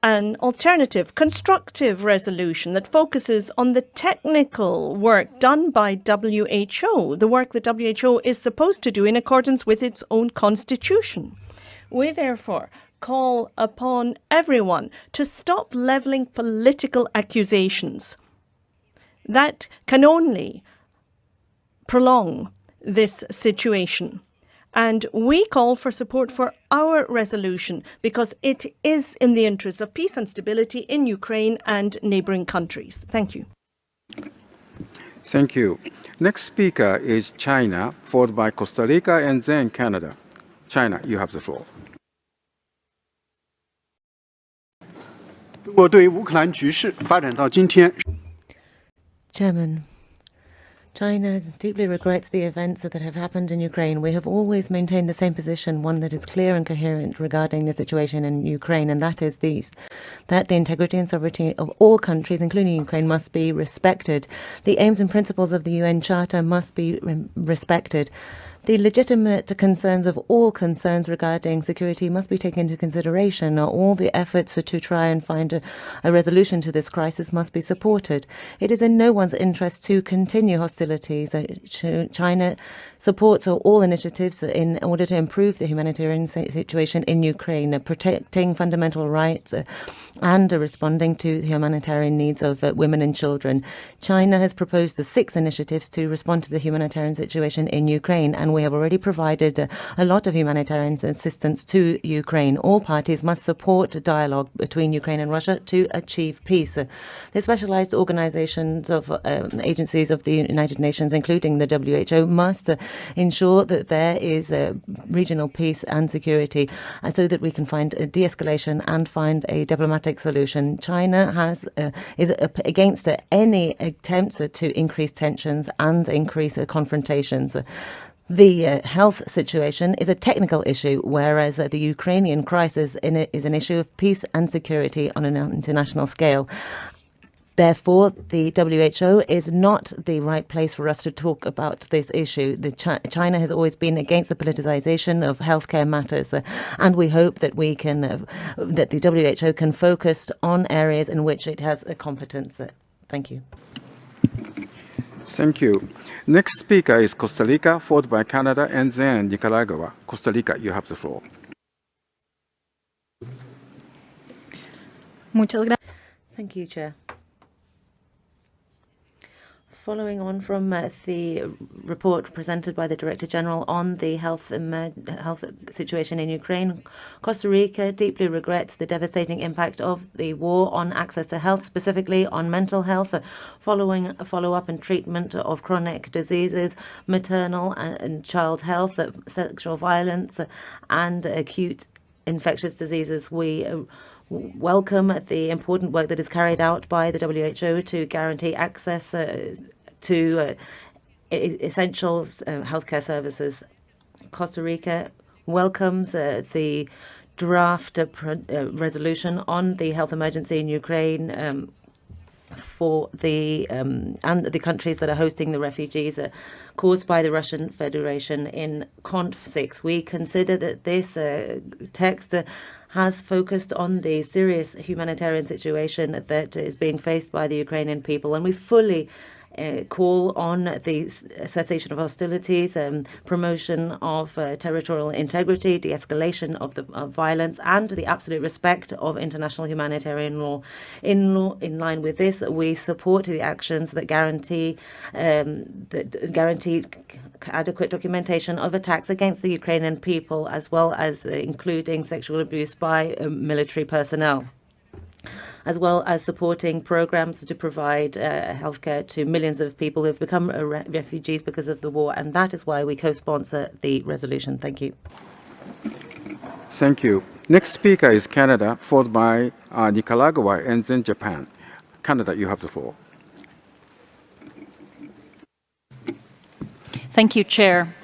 C: an alternative, constructive resolution that focuses on the technical work done by WHO, the work that WHO is supposed to do in accordance with its own constitution. We therefore call upon everyone to stop levelling political accusations. That can only prolong this situation. And we call for support for our resolution because it is in the interest of peace and stability in Ukraine and neighbouring countries. Thank you.
A: Thank you. Next speaker is China, followed by Costa Rica and then Canada. China, you have the floor.
J: 中国对乌克兰局势发展到今天。
F: Chairman, China deeply regrets the events that have happened in Ukraine. We have always maintained the same position, one that is clear and coherent regarding the situation in Ukraine, and that is that the integrity and sovereignty of all countries, including Ukraine, must be respected. The aims and principles of the UN Charter must be respected. The legitimate concerns of all concerns regarding security must be taken into consideration. All the efforts to try and find a resolution to this crisis must be supported. It is in no one's interest to continue hostilities. China supports all initiatives in order to improve the humanitarian situation in Ukraine, protecting fundamental rights and responding to the humanitarian needs of women and children. China has proposed the 6 initiatives to respond to the humanitarian situation in Ukraine, and we have already provided a lot of humanitarian assistance to Ukraine. All parties must support dialogue between Ukraine and Russia to achieve peace. The specialized organizations of agencies of the United Nations, including the WHO, must ensure that there is regional peace and security so that we can find a de-escalation and find a diplomatic solution. China is against any attempts to increase tensions and increase confrontations. The health situation is a technical issue, whereas the Ukrainian crisis is an issue of peace and security on an international scale. Therefore, the WHO is not the right place for us to talk about this issue. China has always been against the politicization of healthcare matters, and we hope that that the WHO can focus on areas in which it has a competence. Thank you.
A: Thank you. Next speaker is Costa Rica, followed by Canada, and then Nicaragua. Costa Rica, you have the floor.
F: Thank you, Chair. Following on from the report presented by the Director General on the health situation in Ukraine, Costa Rica deeply regrets the devastating impact of the war on access to health, specifically on mental health, following follow-up and treatment of chronic diseases, maternal and child health, sexual violence, and acute infectious diseases. We welcome the important work that is carried out by the WHO to guarantee access to essential healthcare services. Costa Rica welcomes the draft resolution on the health emergency in Ukraine for the and the countries that are hosting the refugees caused by the Russian Federation in Conf 6. We consider that this text has focused on the serious humanitarian situation that is being faced by the Ukrainian people, and we fully call on the cessation of hostilities, promotion of territorial integrity, de-escalation of violence, and the absolute respect of international humanitarian law. In line with this, we support the actions that guarantee adequate documentation of attacks against the Ukrainian people, as well as including sexual abuse by military personnel, as well as supporting programs to provide healthcare to millions of people who have become refugees because of the war. And that is why we co-sponsor the resolution. Thank you.
A: Thank you. Next speaker is Canada, followed by Nicaragua, and then Japan. Canada, you have the floor.
L: Thank you, Chair.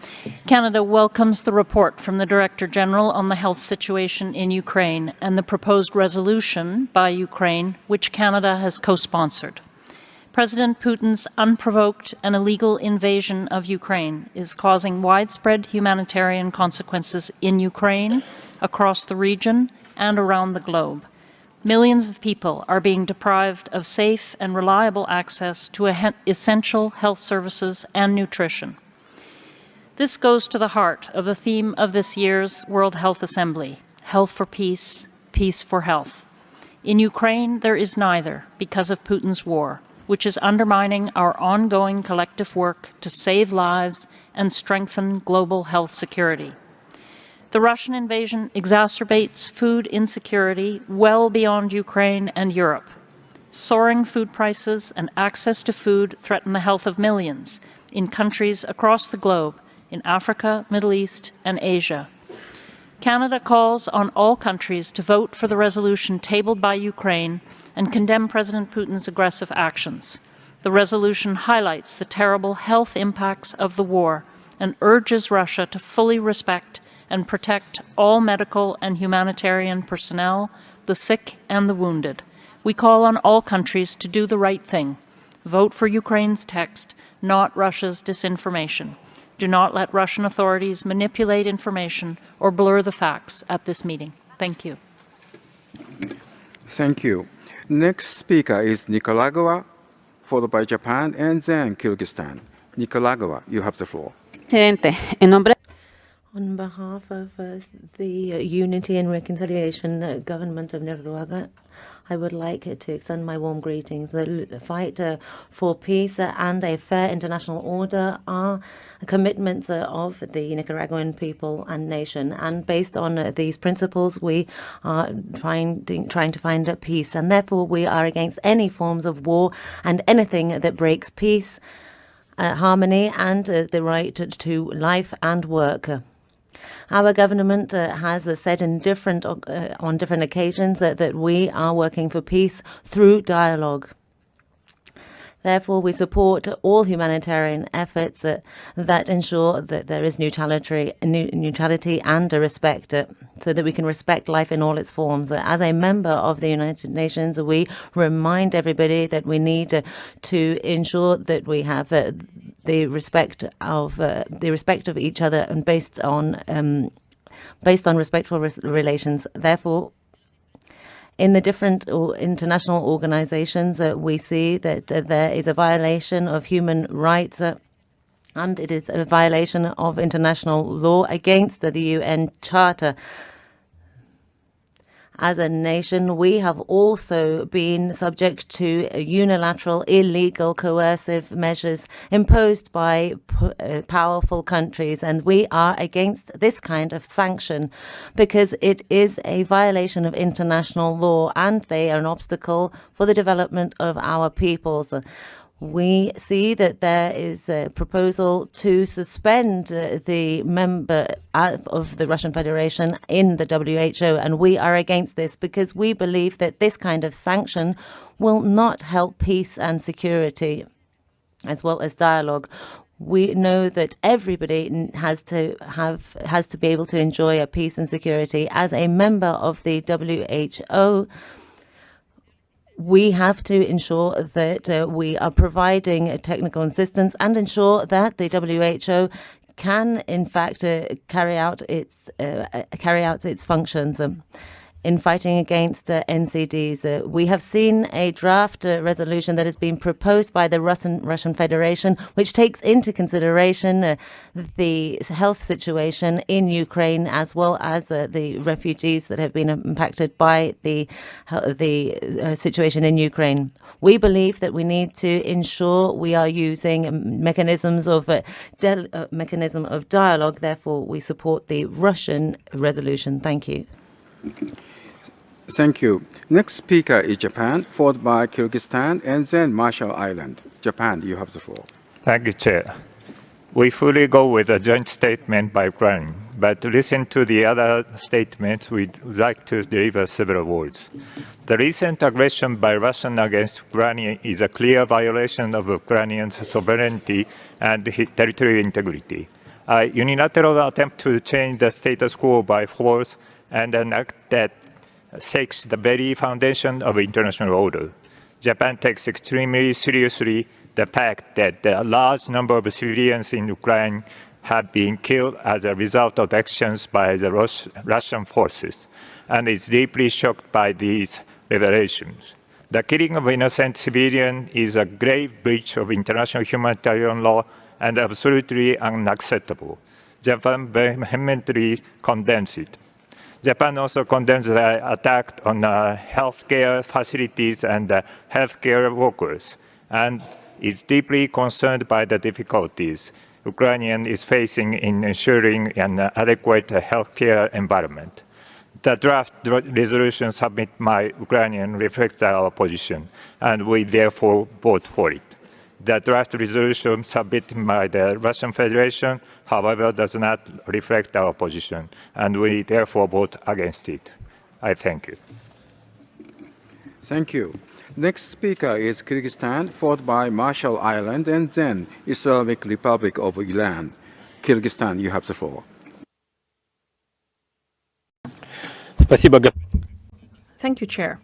L: Canada welcomes the report from the Director General on the health situation in Ukraine and the proposed resolution by Ukraine, which Canada has co-sponsored. President Putin's unprovoked and illegal invasion of Ukraine is causing widespread humanitarian consequences in Ukraine, across the region, and around the globe. Millions of people are being deprived of safe and reliable access to essential health services and nutrition. This goes to the heart of the theme of this year's World Health Assembly, Health for Peace, Peace for Health. In Ukraine, there is neither because of Putin's war, which is undermining our ongoing collective work to save lives and strengthen global health security. The Russian invasion exacerbates food insecurity well beyond Ukraine and Europe. Soaring food prices and access to food threaten the health of millions in countries across the globe, in Africa, Middle East, and Asia. Canada calls on all countries to vote for the resolution tabled by Ukraine and condemn President Putin's aggressive actions. The resolution highlights the terrible health impacts of the war and urges Russia to fully respect and protect all medical and humanitarian personnel, the sick and the wounded. We call on all countries to do the right thing. Vote for Ukraine's text, not Russia's disinformation. Do not let Russian authorities manipulate information or blur the facts at this meeting. Thank you.
A: Thank you. Next speaker is Nicaragua, followed by Japan, and then Kyrgyzstan. Nicaragua, you have the floor.
F: On behalf of the Unity and Reconciliation Government of Nicaragua, I would like to extend my warm greetings. The fight for peace and a fair international order are commitments of the Nicaraguan people and nation. And based on these principles, we are trying to find peace. And therefore, we are against any forms of war and anything that breaks peace, harmony, and the right to life and work. Our government has said on different occasions that we are working for peace through dialogue. Therefore, we support all humanitarian efforts that ensure that there is neutrality and respect, so that we can respect life in all its forms. As a member of the United Nations, we remind everybody that we need to ensure that we have the respect of each other and based on respectful relations. Therefore, in the different international organizations, we see that there is a violation of human rights, and it is a violation of international law against the UN Charter. As a nation, we have also been subject to unilateral, illegal, coercive measures imposed by powerful countries, and we are against this kind of sanction because it is a violation of international law and they are an obstacle for the development of our peoples. We see that there is a proposal to suspend the member of the Russian Federation in the WHO, and we are against this because we believe that this kind of sanction will not help peace and security as well as dialogue. We know that everybody has to be able to enjoy a peace and security. As a member of the WHO, we have to ensure that we are providing technical assistance and ensure that the WHO can, in fact, carry out its functions. In fighting against NCDs. We have seen a draft resolution that has been proposed by the Russian Federation, which takes into consideration the health situation in Ukraine, as well as the refugees that have been impacted by the situation in Ukraine. We believe that we need to ensure we are using mechanisms of dialogue. Therefore, we support the Russian resolution. Thank you.
A: Thank you. Next speaker is Japan, followed by Kyrgyzstan, and then Marshall Island. Japan, you have the floor.
M: Thank you, Chair. We fully go with a joint statement by Ukraine, but to listen to the other statements, we'd like to deliver several words. The recent aggression by Russia against Ukraine is a clear violation of Ukrainian sovereignty and territorial integrity. A unilateral attempt to change the status quo by force and an act that shakes the very foundation of international order. Japan takes extremely seriously the fact that a large number of civilians in Ukraine have been killed as a result of actions by the Russian forces, and is deeply shocked by these revelations. The killing of innocent civilians is a grave breach of international humanitarian law and absolutely unacceptable. Japan vehemently condemns it. Japan also condemns the attack on healthcare facilities and healthcare workers, and is deeply concerned by the difficulties Ukraine is facing in ensuring an adequate healthcare environment. The draft resolution submitted by Ukraine reflects our position, and we therefore vote for it. The draft resolution submitted by the Russian Federation, however, does not reflect our position, and we therefore vote against it. I thank you.
A: Thank you. Next speaker is Kyrgyzstan, followed by Marshall Island, and then Islamic Republic of Iran. Kyrgyzstan, you have the floor.
C: Thank you, Chair.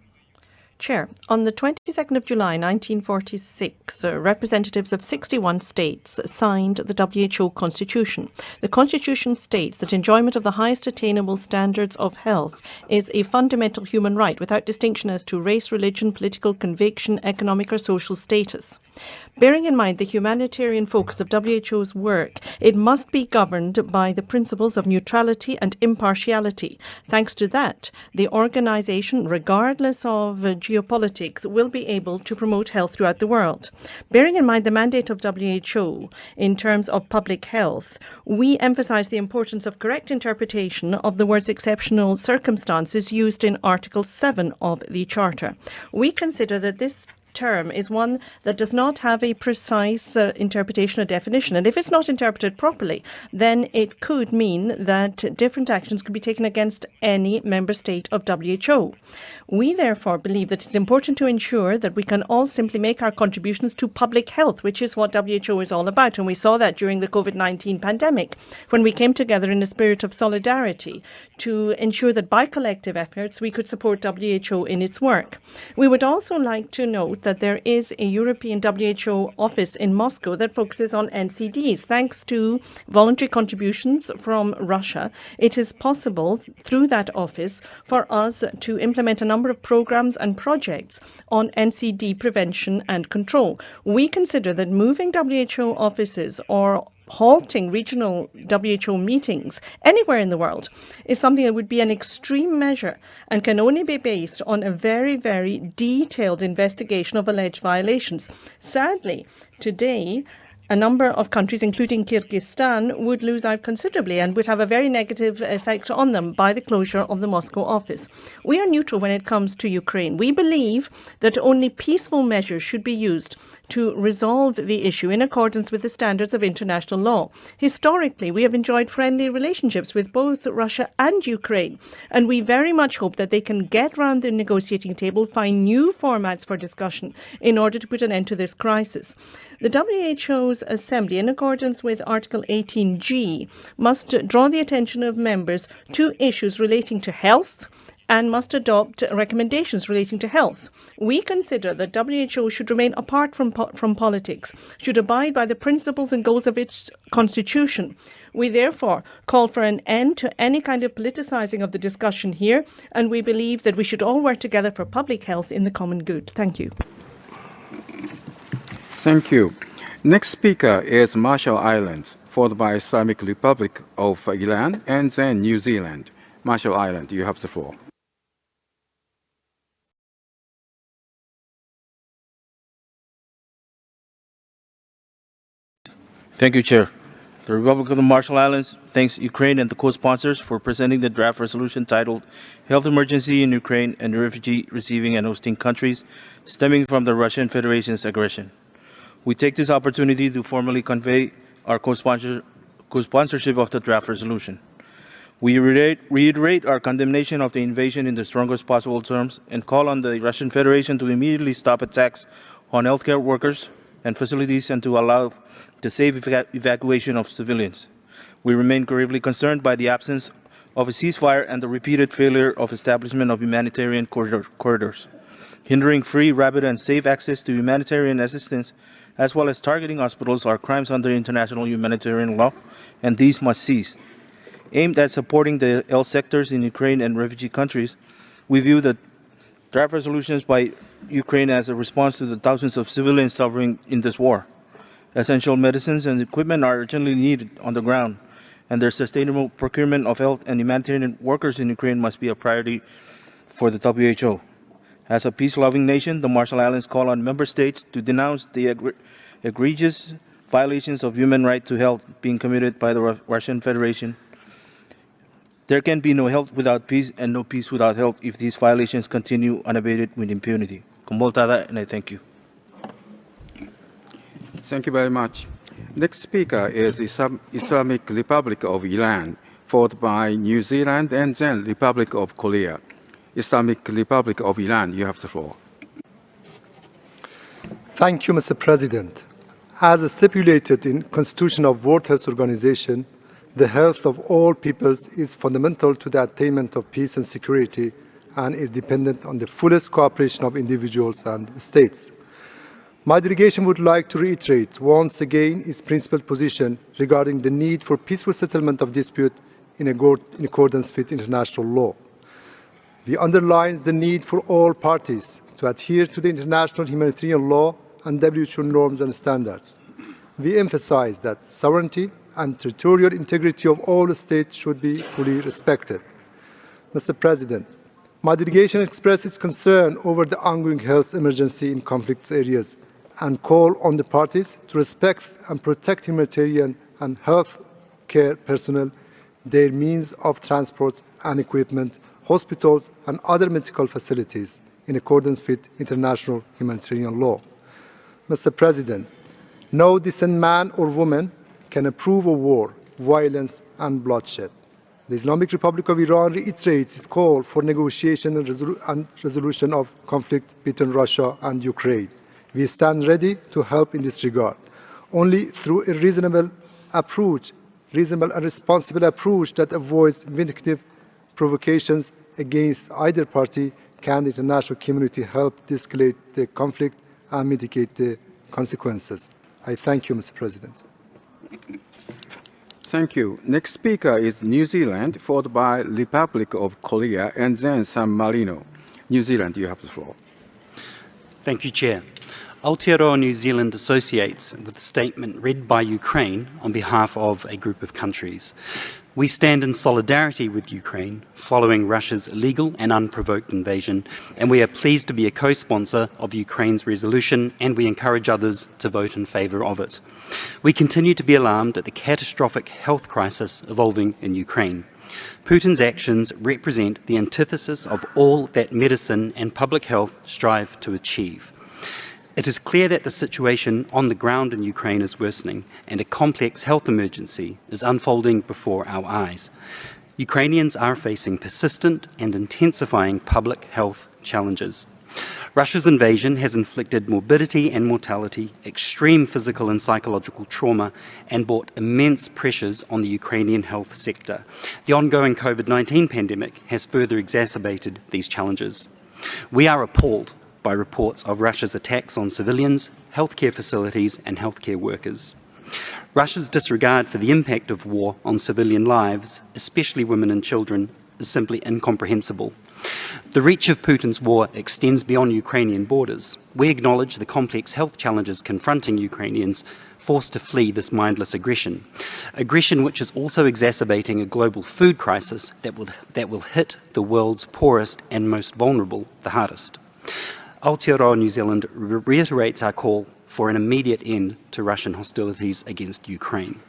C: Chair, on the 22nd of July 1946, representatives of 61 states signed the WHO Constitution. The Constitution states that enjoyment of the highest attainable standards of health is a fundamental human right without distinction as to race, religion, political conviction, economic or social status. Bearing in mind the humanitarian focus of WHO's work, it must be governed by the principles of neutrality and impartiality. Thanks to that, the organization, regardless of geopolitics, will be able to promote health throughout the world. Bearing in mind the mandate of WHO in terms of public health, we emphasize the importance of correct interpretation of the words exceptional circumstances used in Article 7 of the Charter. We consider that this term is one that does not have a precise interpretation or definition. And if it's not interpreted properly, then it could mean that different actions could be taken against any member state of WHO. We therefore believe that it's important to ensure that we can all simply make our contributions to public health, which is what WHO is all about. And we saw that during the COVID-19 pandemic, when we came together in a spirit of solidarity to ensure that by collective efforts we could support WHO in its work. We would also like to note that there is a European WHO office in Moscow that focuses on NCDs. Thanks to voluntary contributions from Russia, it is possible through that office for us to implement a number of programs and projects on NCD prevention and control. We consider that moving WHO offices or halting regional WHO meetings anywhere in the world is something that would be an extreme measure and can only be based on a very, very detailed investigation of alleged violations. Sadly, today, a number of countries, including Kyrgyzstan, would lose out considerably and would have a very negative effect on them by the closure of the Moscow office. We are neutral when it comes to Ukraine. We believe that only peaceful measures should be used to resolve the issue in accordance with the standards of international law. Historically, we have enjoyed friendly relationships with both Russia and Ukraine, and we very much hope that they can get round the negotiating table, find new formats for discussion in order to put an end to this crisis. The WHO's Assembly, in accordance with Article 18G, must draw the attention of members to issues relating to health, and must adopt recommendations relating to health. We consider that WHO should remain apart from politics, should abide by the principles and goals of its constitution. We therefore call for an end to any kind of politicizing of the discussion here, and we believe that we should all work together for public health in the common good. Thank you.
A: Thank you. Next speaker is Marshall Islands, followed by Islamic Republic of Iran, and then New Zealand. Marshall Island, you have the floor.
N: Thank you, Chair. The Republic of the Marshall Islands thanks Ukraine and the co-sponsors for presenting the draft resolution titled Health Emergency in Ukraine and Refugee Receiving and Hosting Countries Stemming from the Russian Federation's Aggression. We take this opportunity to formally convey our co-sponsorship of the draft resolution. We reiterate our condemnation of the invasion in the strongest possible terms and call on the Russian Federation to immediately stop attacks on healthcare workers and facilities and to allow the safe evacuation of civilians. We remain gravely concerned by the absence of a ceasefire and the repeated failure of establishment of humanitarian corridors, hindering free, rapid, and safe access to humanitarian assistance, as well as targeting hospitals, are crimes under international humanitarian law, and these must cease. Aimed at supporting the health sectors in Ukraine and refugee countries, we view the draft resolutions by Ukraine as a response to the thousands of civilians suffering in this war. Essential medicines and equipment are urgently needed on the ground, and their sustainable procurement of health and humanitarian workers in Ukraine must be a priority for the WHO. As a peace-loving nation, the Marshall Islands call on member states to denounce the egregious violations of human right to health being committed by the Russian Federation. There can be no health without peace and no peace without health if these violations continue unabated with impunity. Kumboltada, and I thank you.
A: Thank you very much. Next speaker is Islamic Republic of Iran, followed by New Zealand and then Republic of Korea. Islamic Republic of Iran, you have the floor.
O: Thank you, Mr. President. As stipulated in Constitution of World Health Organization, the health of all peoples is fundamental to the attainment of peace and security and is dependent on the fullest cooperation of individuals and states. My delegation would like to reiterate once again its principled position regarding the need for peaceful settlement of dispute in accordance with international law. We underline the need for all parties to adhere to the international humanitarian law and WHO norms and standards. We emphasize that sovereignty and territorial integrity of all states should be fully respected. Mr. President, my delegation expresses concern over the ongoing health emergency in conflict areas and call on the parties to respect and protect humanitarian and health care personnel, their means of transport and equipment, hospitals and other medical facilities in accordance with international humanitarian law. Mr. President, no decent man or woman can approve of war, violence and bloodshed. The Islamic Republic of Iran reiterates its call for negotiation and resolution of conflict between Russia and Ukraine. We stand ready to help in this regard. Only through a reasonable and responsible approach that avoids vindictive provocations against either party can the international community help de-escalate the conflict and mitigate the consequences. I thank you, Mr. President.
A: Thank you. Next speaker is New Zealand, followed by Republic of Korea, and then San Marino. New Zealand, you have the floor.
P: Thank you, Chair. Aotearoa New Zealand associates with the statement read by Ukraine on behalf of a group of countries. We stand in solidarity with Ukraine following Russia's illegal and unprovoked invasion, and we are pleased to be a co-sponsor of Ukraine's resolution, and we encourage others to vote in favour of it. We continue to be alarmed at the catastrophic health crisis evolving in Ukraine. Putin's actions represent the antithesis of all that medicine and public health strive to achieve. It is clear that the situation on the ground in Ukraine is worsening, and a complex health emergency is unfolding before our eyes. Ukrainians are facing persistent and intensifying public health challenges. Russia's invasion has inflicted morbidity and mortality, extreme physical and psychological trauma, and brought immense pressures on the Ukrainian health sector. The ongoing COVID-19 pandemic has further exacerbated these challenges. We are appalled by reports of Russia's attacks on civilians, healthcare facilities, and healthcare workers. Russia's disregard for the impact of war on civilian lives, especially women and children, is simply incomprehensible. The reach of Putin's war extends beyond Ukrainian borders. We acknowledge the complex health challenges confronting Ukrainians forced to flee this mindless aggression which is also exacerbating a global food crisis that will hit the world's poorest and most vulnerable the hardest. Aotearoa New Zealand reiterates our call for an immediate end to Russian hostilities against Ukraine.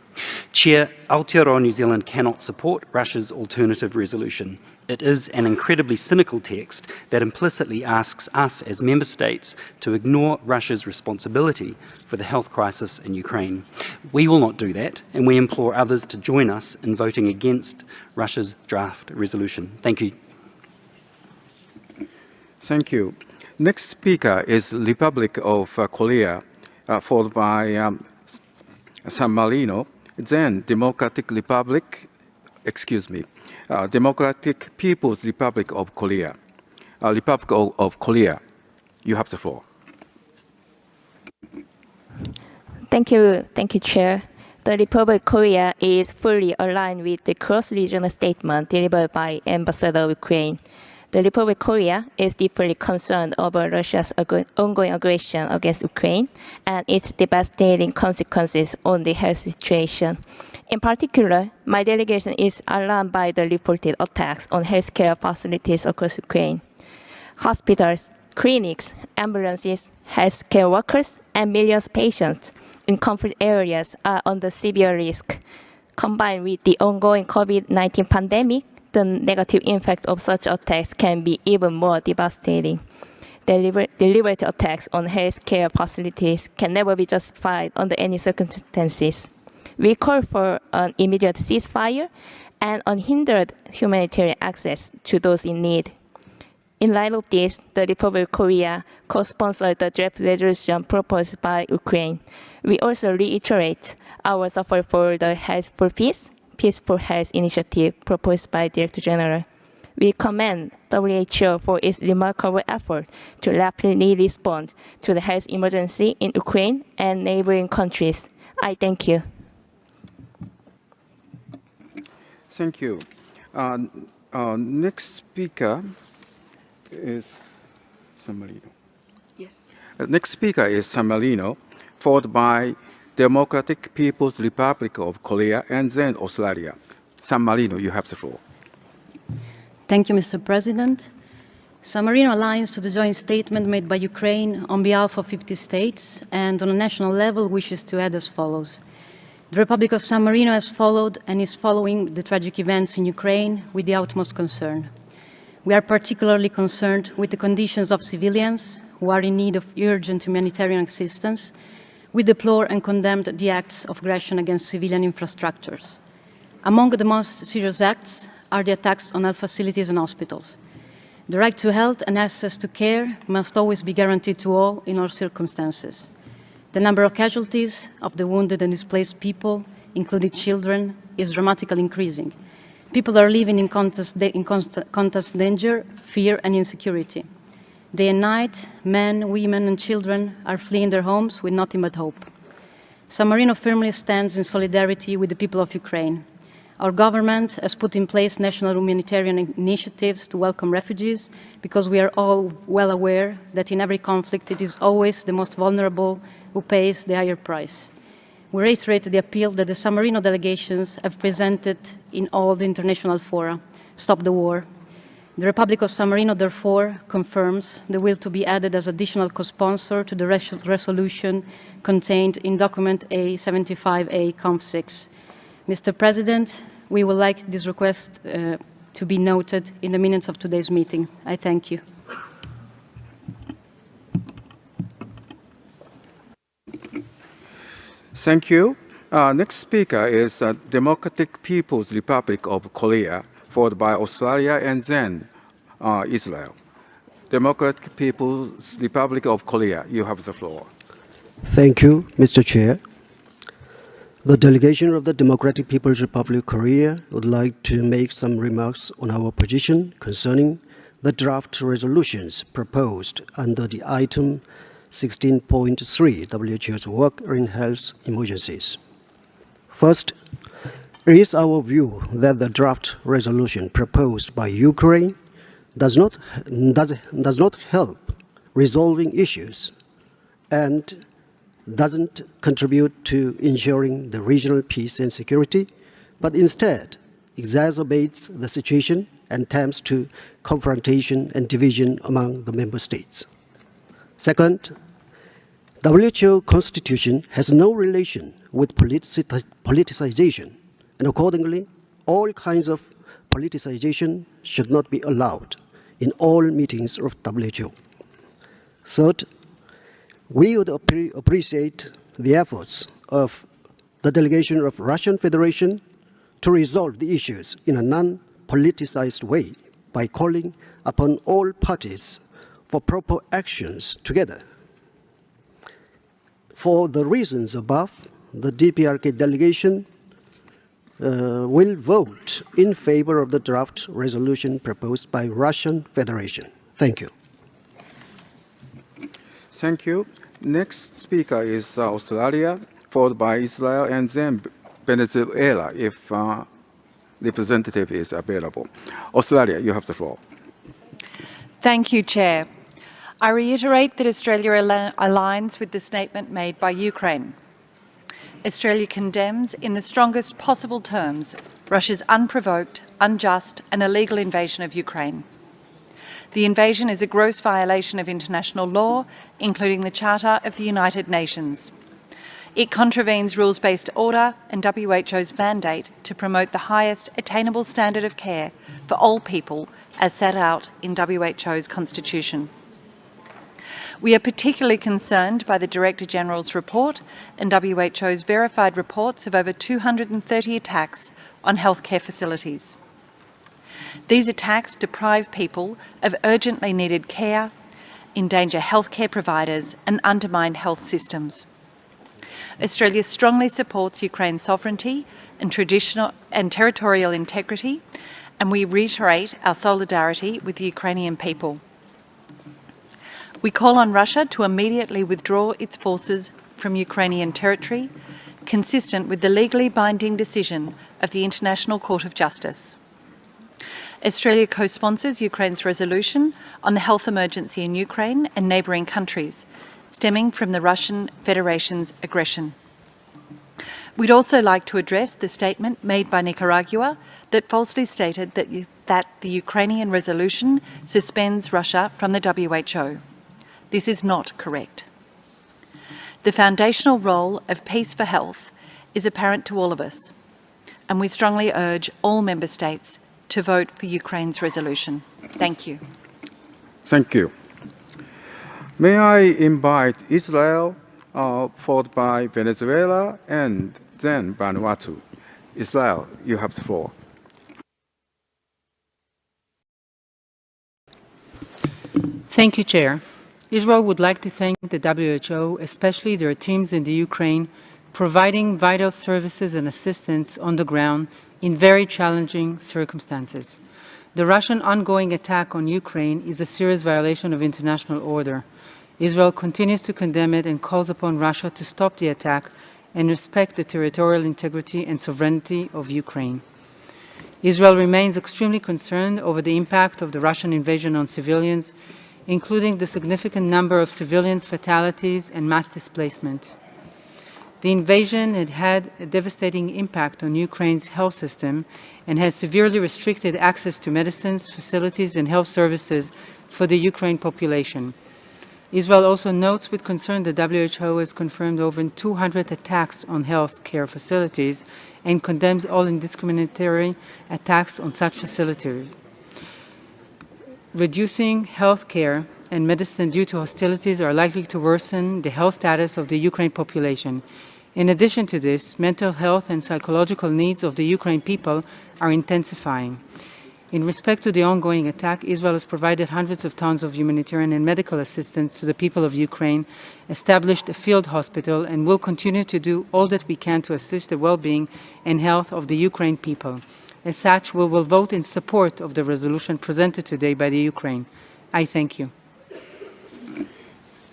P: Chair, Aotearoa New Zealand cannot support Russia's alternative resolution. It is an incredibly cynical text that implicitly asks us as member states to ignore Russia's responsibility for the health crisis in Ukraine. We will not do that, and we implore others to join us in voting against Russia's draft resolution. Thank you.
A: Thank you. Next speaker is Republic of Korea, followed by San Marino, then Democratic People's Republic of Korea. Republic of Korea, you have the floor.
Q: Thank you, Chair. The Republic of Korea is fully aligned with the cross-regional statement delivered by Ambassador of Ukraine. The Republic of Korea is deeply concerned over Russia's ongoing aggression against Ukraine and its devastating consequences on the health situation. In particular, my delegation is alarmed by the reported attacks on healthcare facilities across Ukraine. Hospitals, clinics, ambulances, healthcare workers, and millions of patients in conflict areas are under severe risk. Combined with the ongoing COVID-19 pandemic, the negative impact of such attacks can be even more devastating. Deliberate attacks on healthcare facilities can never be justified under any circumstances. We call for an immediate ceasefire and unhindered humanitarian access to those in need. In light of this, the Republic of Korea co-sponsored the draft resolution proposed by Ukraine. We also reiterate our support for the Health for Peace, Peaceful Health Initiative proposed by Director General. We commend WHO for its remarkable effort to rapidly respond to the health emergency in Ukraine and neighboring countries. I thank you.
A: Thank you. Next speaker is San Marino.
E: Yes.
A: Next speaker is San Marino, followed by Democratic People's Republic of Korea, and then Australia. San Marino, you have the floor.
R: Thank you, Mr. President. San Marino aligns to the joint statement made by Ukraine on behalf of 50 states, and on a national level wishes to add as follows. The Republic of San Marino has followed and is following the tragic events in Ukraine with the utmost concern. We are particularly concerned with the conditions of civilians who are in need of urgent humanitarian assistance. We deplore and condemn the acts of aggression against civilian infrastructures. Among the most serious acts are the attacks on health facilities and hospitals. The right to health and access to care must always be guaranteed to all in all circumstances. The number of casualties of the wounded and displaced people, including children, is dramatically increasing. People are living in constant danger, fear, and insecurity. Day and night, men, women, and children are fleeing their homes with nothing but hope. San Marino firmly stands in solidarity with the people of Ukraine. Our government has put in place national humanitarian initiatives to welcome refugees because we are all well aware that in every conflict it is always the most vulnerable who pays the higher price. We reiterate the appeal that the San Marino delegations have presented in all the international fora. Stop the war. The Republic of San Marino, therefore, confirms the will to be added as additional co-sponsor to the resolution contained in document A75A Conf 6. Mr. President, we would like this request to be noted in the minutes of today's meeting. I thank you.
A: Thank you. Next speaker is Democratic People's Republic of Korea, followed by Australia and then Israel. Democratic People's Republic of Korea. You have the floor.
S: Thank you, Mr. Chair. The delegation of the Democratic People's Republic of Korea would like to make some remarks on our position concerning the draft resolutions proposed under the item 16.3 WHO's work in health emergencies. First, it is our view that the draft resolution proposed by Ukraine does not help resolving issues and doesn't contribute to ensuring the regional peace and security, but instead exacerbates the situation and tempts to confrontation and division among the member states. Second, WHO Constitution has no relation with politicization, and accordingly, all kinds of politicization should not be allowed in all meetings of WHO. Third, we would appreciate the efforts of the delegation of Russian Federation to resolve the issues in a non-politicized way by calling upon all parties for proper actions together. For the reasons above, the DPRK delegation will vote in favor of the draft resolution proposed by Russian Federation. Thank you.
A: Thank you. Next speaker is Australia, followed by Israel, and then Venezuela, if representative is available. Australia, you have the floor.
T: Thank you, Chair. I reiterate that Australia aligns with the statement made by Ukraine. Australia condemns in the strongest possible terms Russia's unprovoked, unjust and illegal invasion of Ukraine. The invasion is a gross violation of international law, including the Charter of the United Nations. It contravenes rules-based order and WHO's mandate to promote the highest attainable standard of care for all people as set out in WHO's constitution. We are particularly concerned by the Director General's report and WHO's verified reports of over 230 attacks on healthcare facilities. These attacks deprive people of urgently needed care, endanger healthcare providers and undermine health systems. Australia strongly supports Ukraine's sovereignty and traditional and territorial integrity, and we reiterate our solidarity with the Ukrainian people. We call on Russia to immediately withdraw its forces from Ukrainian territory, consistent with the legally binding decision of the International Court of Justice. Australia co-sponsors Ukraine's resolution on the health emergency in Ukraine and neighbouring countries, stemming from the Russian Federation's aggression. We'd also like to address the statement made by Nicaragua that falsely stated that the Ukrainian resolution suspends Russia from the WHO. This is not correct. The foundational role of Peace for Health is apparent to all of us, and we strongly urge all member states to vote for Ukraine's resolution. Thank you.
A: Thank you. May I invite Israel, followed by Venezuela, and then Vanuatu. Israel, you have the floor.
U: Thank you, Chair. Israel would like to thank the WHO, especially their teams in the Ukraine, providing vital services and assistance on the ground in very challenging circumstances. The Russian ongoing attack on Ukraine is a serious violation of international order. Israel continues to condemn it and calls upon Russia to stop the attack and respect the territorial integrity and sovereignty of Ukraine. Israel remains extremely concerned over the impact of the Russian invasion on civilians, including the significant number of civilians' fatalities and mass displacement. The invasion had had a devastating impact on Ukraine's health system and has severely restricted access to medicines, facilities, and health services for the Ukraine population. Israel also notes with concern that WHO has confirmed over 200 attacks on health care facilities and condemns all indiscriminatory attacks on such facilities. Reducing health care and medicine due to hostilities are likely to worsen the health status of the Ukraine population. In addition to this, mental health and psychological needs of the Ukraine people are intensifying. In respect to the ongoing attack, Israel has provided hundreds of tons of humanitarian and medical assistance to the people of Ukraine, established a field hospital, and will continue to do all that we can to assist the well-being and health of the Ukraine people. As such, we will vote in support of the resolution presented today by the Ukraine. I thank you.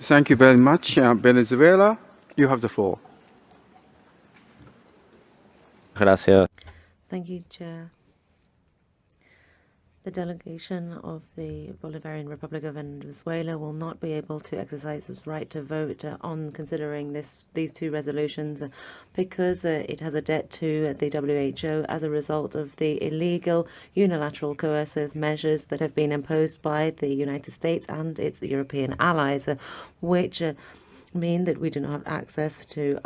A: Thank you very much. Venezuela, you have the floor.
B: Gracias.
F: Thank you, Chair. The delegation of the Bolivarian Republic of Venezuela will not be able to exercise its right to vote on considering these two resolutions because it has a debt to the WHO as a result of the illegal, unilateral, coercive measures that have been imposed by the United States and its European allies, which mean that we do not have access to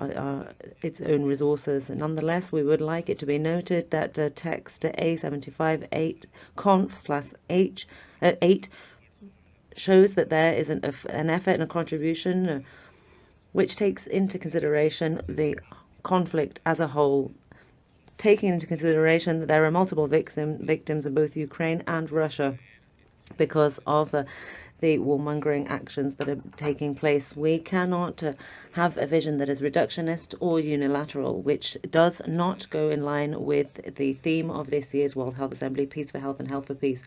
F: its own resources. Nonetheless, we would like it to be noted that text A758-conf/8 shows that there is an effort and a contribution which takes into consideration the conflict as a whole, taking into consideration that there are multiple victims in both Ukraine and Russia because of the warmongering actions that are taking place. We cannot have a vision that is reductionist or unilateral, which does not go in line with the theme of this year's World Health Assembly, Peace for Health and Health for Peace.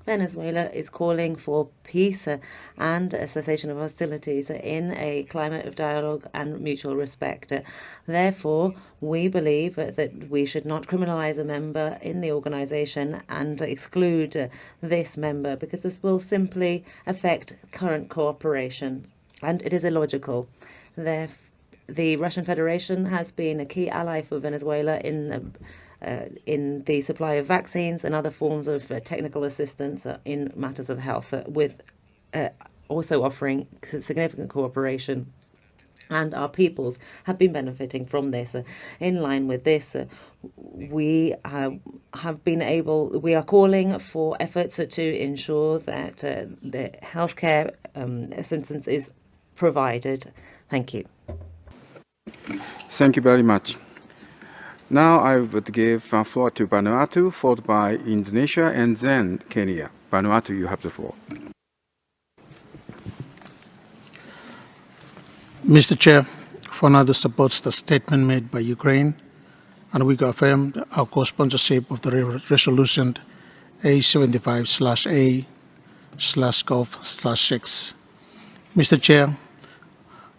F: Venezuela is calling for peace and a cessation of hostilities in a climate of dialogue and mutual respect. Therefore, we believe that we should not criminalize a member in the organization and exclude this member because this will simply affect current cooperation, and it is illogical. The Russian Federation has been a key ally for Venezuela in the supply of vaccines and other forms of technical assistance in matters of health, with also offering significant cooperation. And our peoples have been benefiting from this. In line with this, we are calling for efforts to ensure that the healthcare assistance is provided. Thank you.
A: Thank you very much. Now I would give floor to Vanuatu, followed by Indonesia, and then Kenya. Vanuatu, you have the floor.
K: Mr. Chair, Vanuatu supports the statement made by Ukraine, and we confirm our co-sponsorship of the resolution A75/A/Gov/6. Mr. Chair,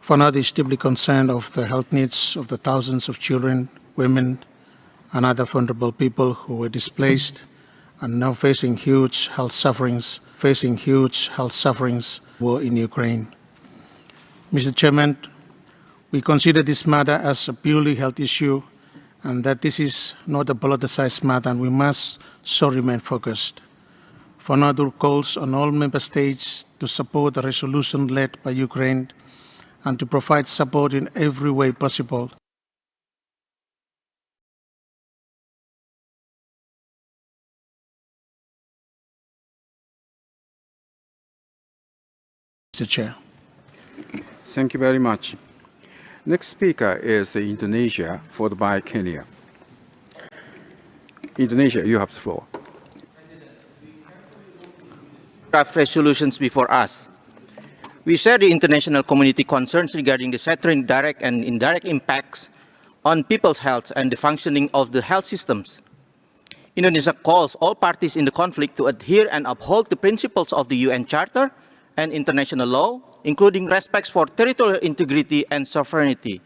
K: Vanuatu is deeply concerned of the health needs of the thousands of children, women, and other vulnerable people who were displaced and now facing huge health sufferings war in Ukraine. Mr. Chairman, we consider this matter as a purely health issue and that this is not a politicized matter, and we must so remain focused. Vanuatu calls on all member states to support the resolution led by Ukraine and to provide support in every way possible. Mr. Chair.
A: Thank you very much. Next speaker is Indonesia, followed by Kenya. Indonesia, you have the floor.
B: Draft resolutions before us. We share the international community concerns regarding the shattering direct and indirect impacts on people's health and the functioning of the health systems. Indonesia calls all parties in the conflict to adhere and uphold the principles of the UN Charter and international law, including respect for territorial integrity and sovereignty.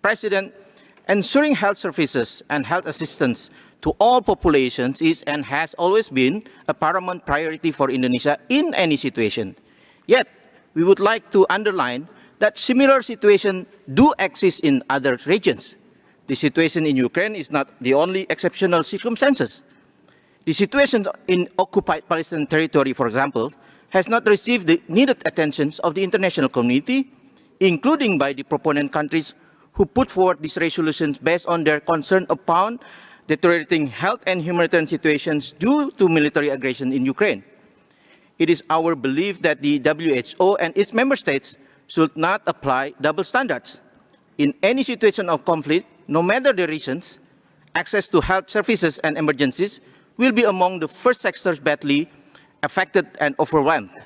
B: President, ensuring health services and health assistance to all populations is and has always been a paramount priority for Indonesia in any situation. Yet, we would like to underline that similar situations do exist in other regions. The situation in Ukraine is not the only exceptional circumstances. The situation in occupied Palestinian territory, for example, has not received the needed attention of the international community, including by the proponent countries who put forward these resolutions based on their concern upon deteriorating health and humanitarian situations due to military aggression in Ukraine. It is our belief that the WHO and its member states should not apply double standards. In any situation of conflict, no matter the reasons, access to health services and emergencies will be among the first sectors badly affected and overwhelmed.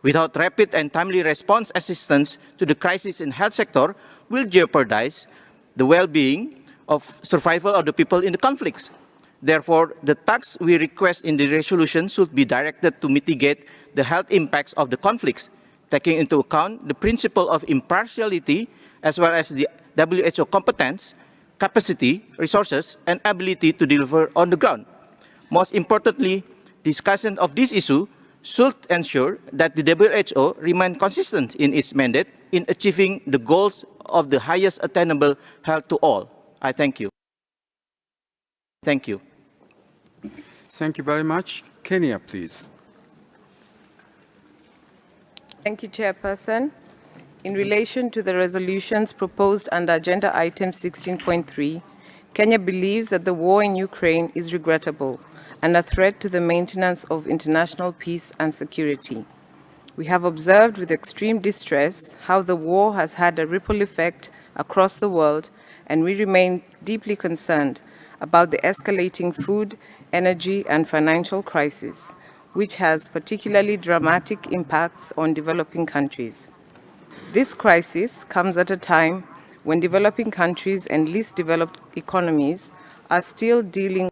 B: Without rapid and timely response assistance to the crisis in health sector will jeopardize the well-being of survival of the people in the conflicts. Therefore, the tax we request in the resolution should be directed to mitigate the health impacts of the conflicts, taking into account the principle of impartiality as well as the WHO competence, capacity, resources, and ability to deliver on the ground. Most importantly, discussion of this issue should ensure that the WHO remain consistent in its mandate in achieving the goals of the highest attainable health to all. I thank you. Thank you.
A: Thank you very much. Kenya, please.
G: Thank you, Chairperson. In relation to the resolutions proposed under Agenda Item 16.3, Kenya believes that the war in Ukraine is regrettable and a threat to the maintenance of international peace and security. We have observed with extreme distress how the war has had a ripple effect across the world, and we remain deeply concerned about the escalating food, energy, and financial crisis, which has particularly dramatic impacts on developing countries. This crisis comes at a time when developing countries and least developed economies are still dealing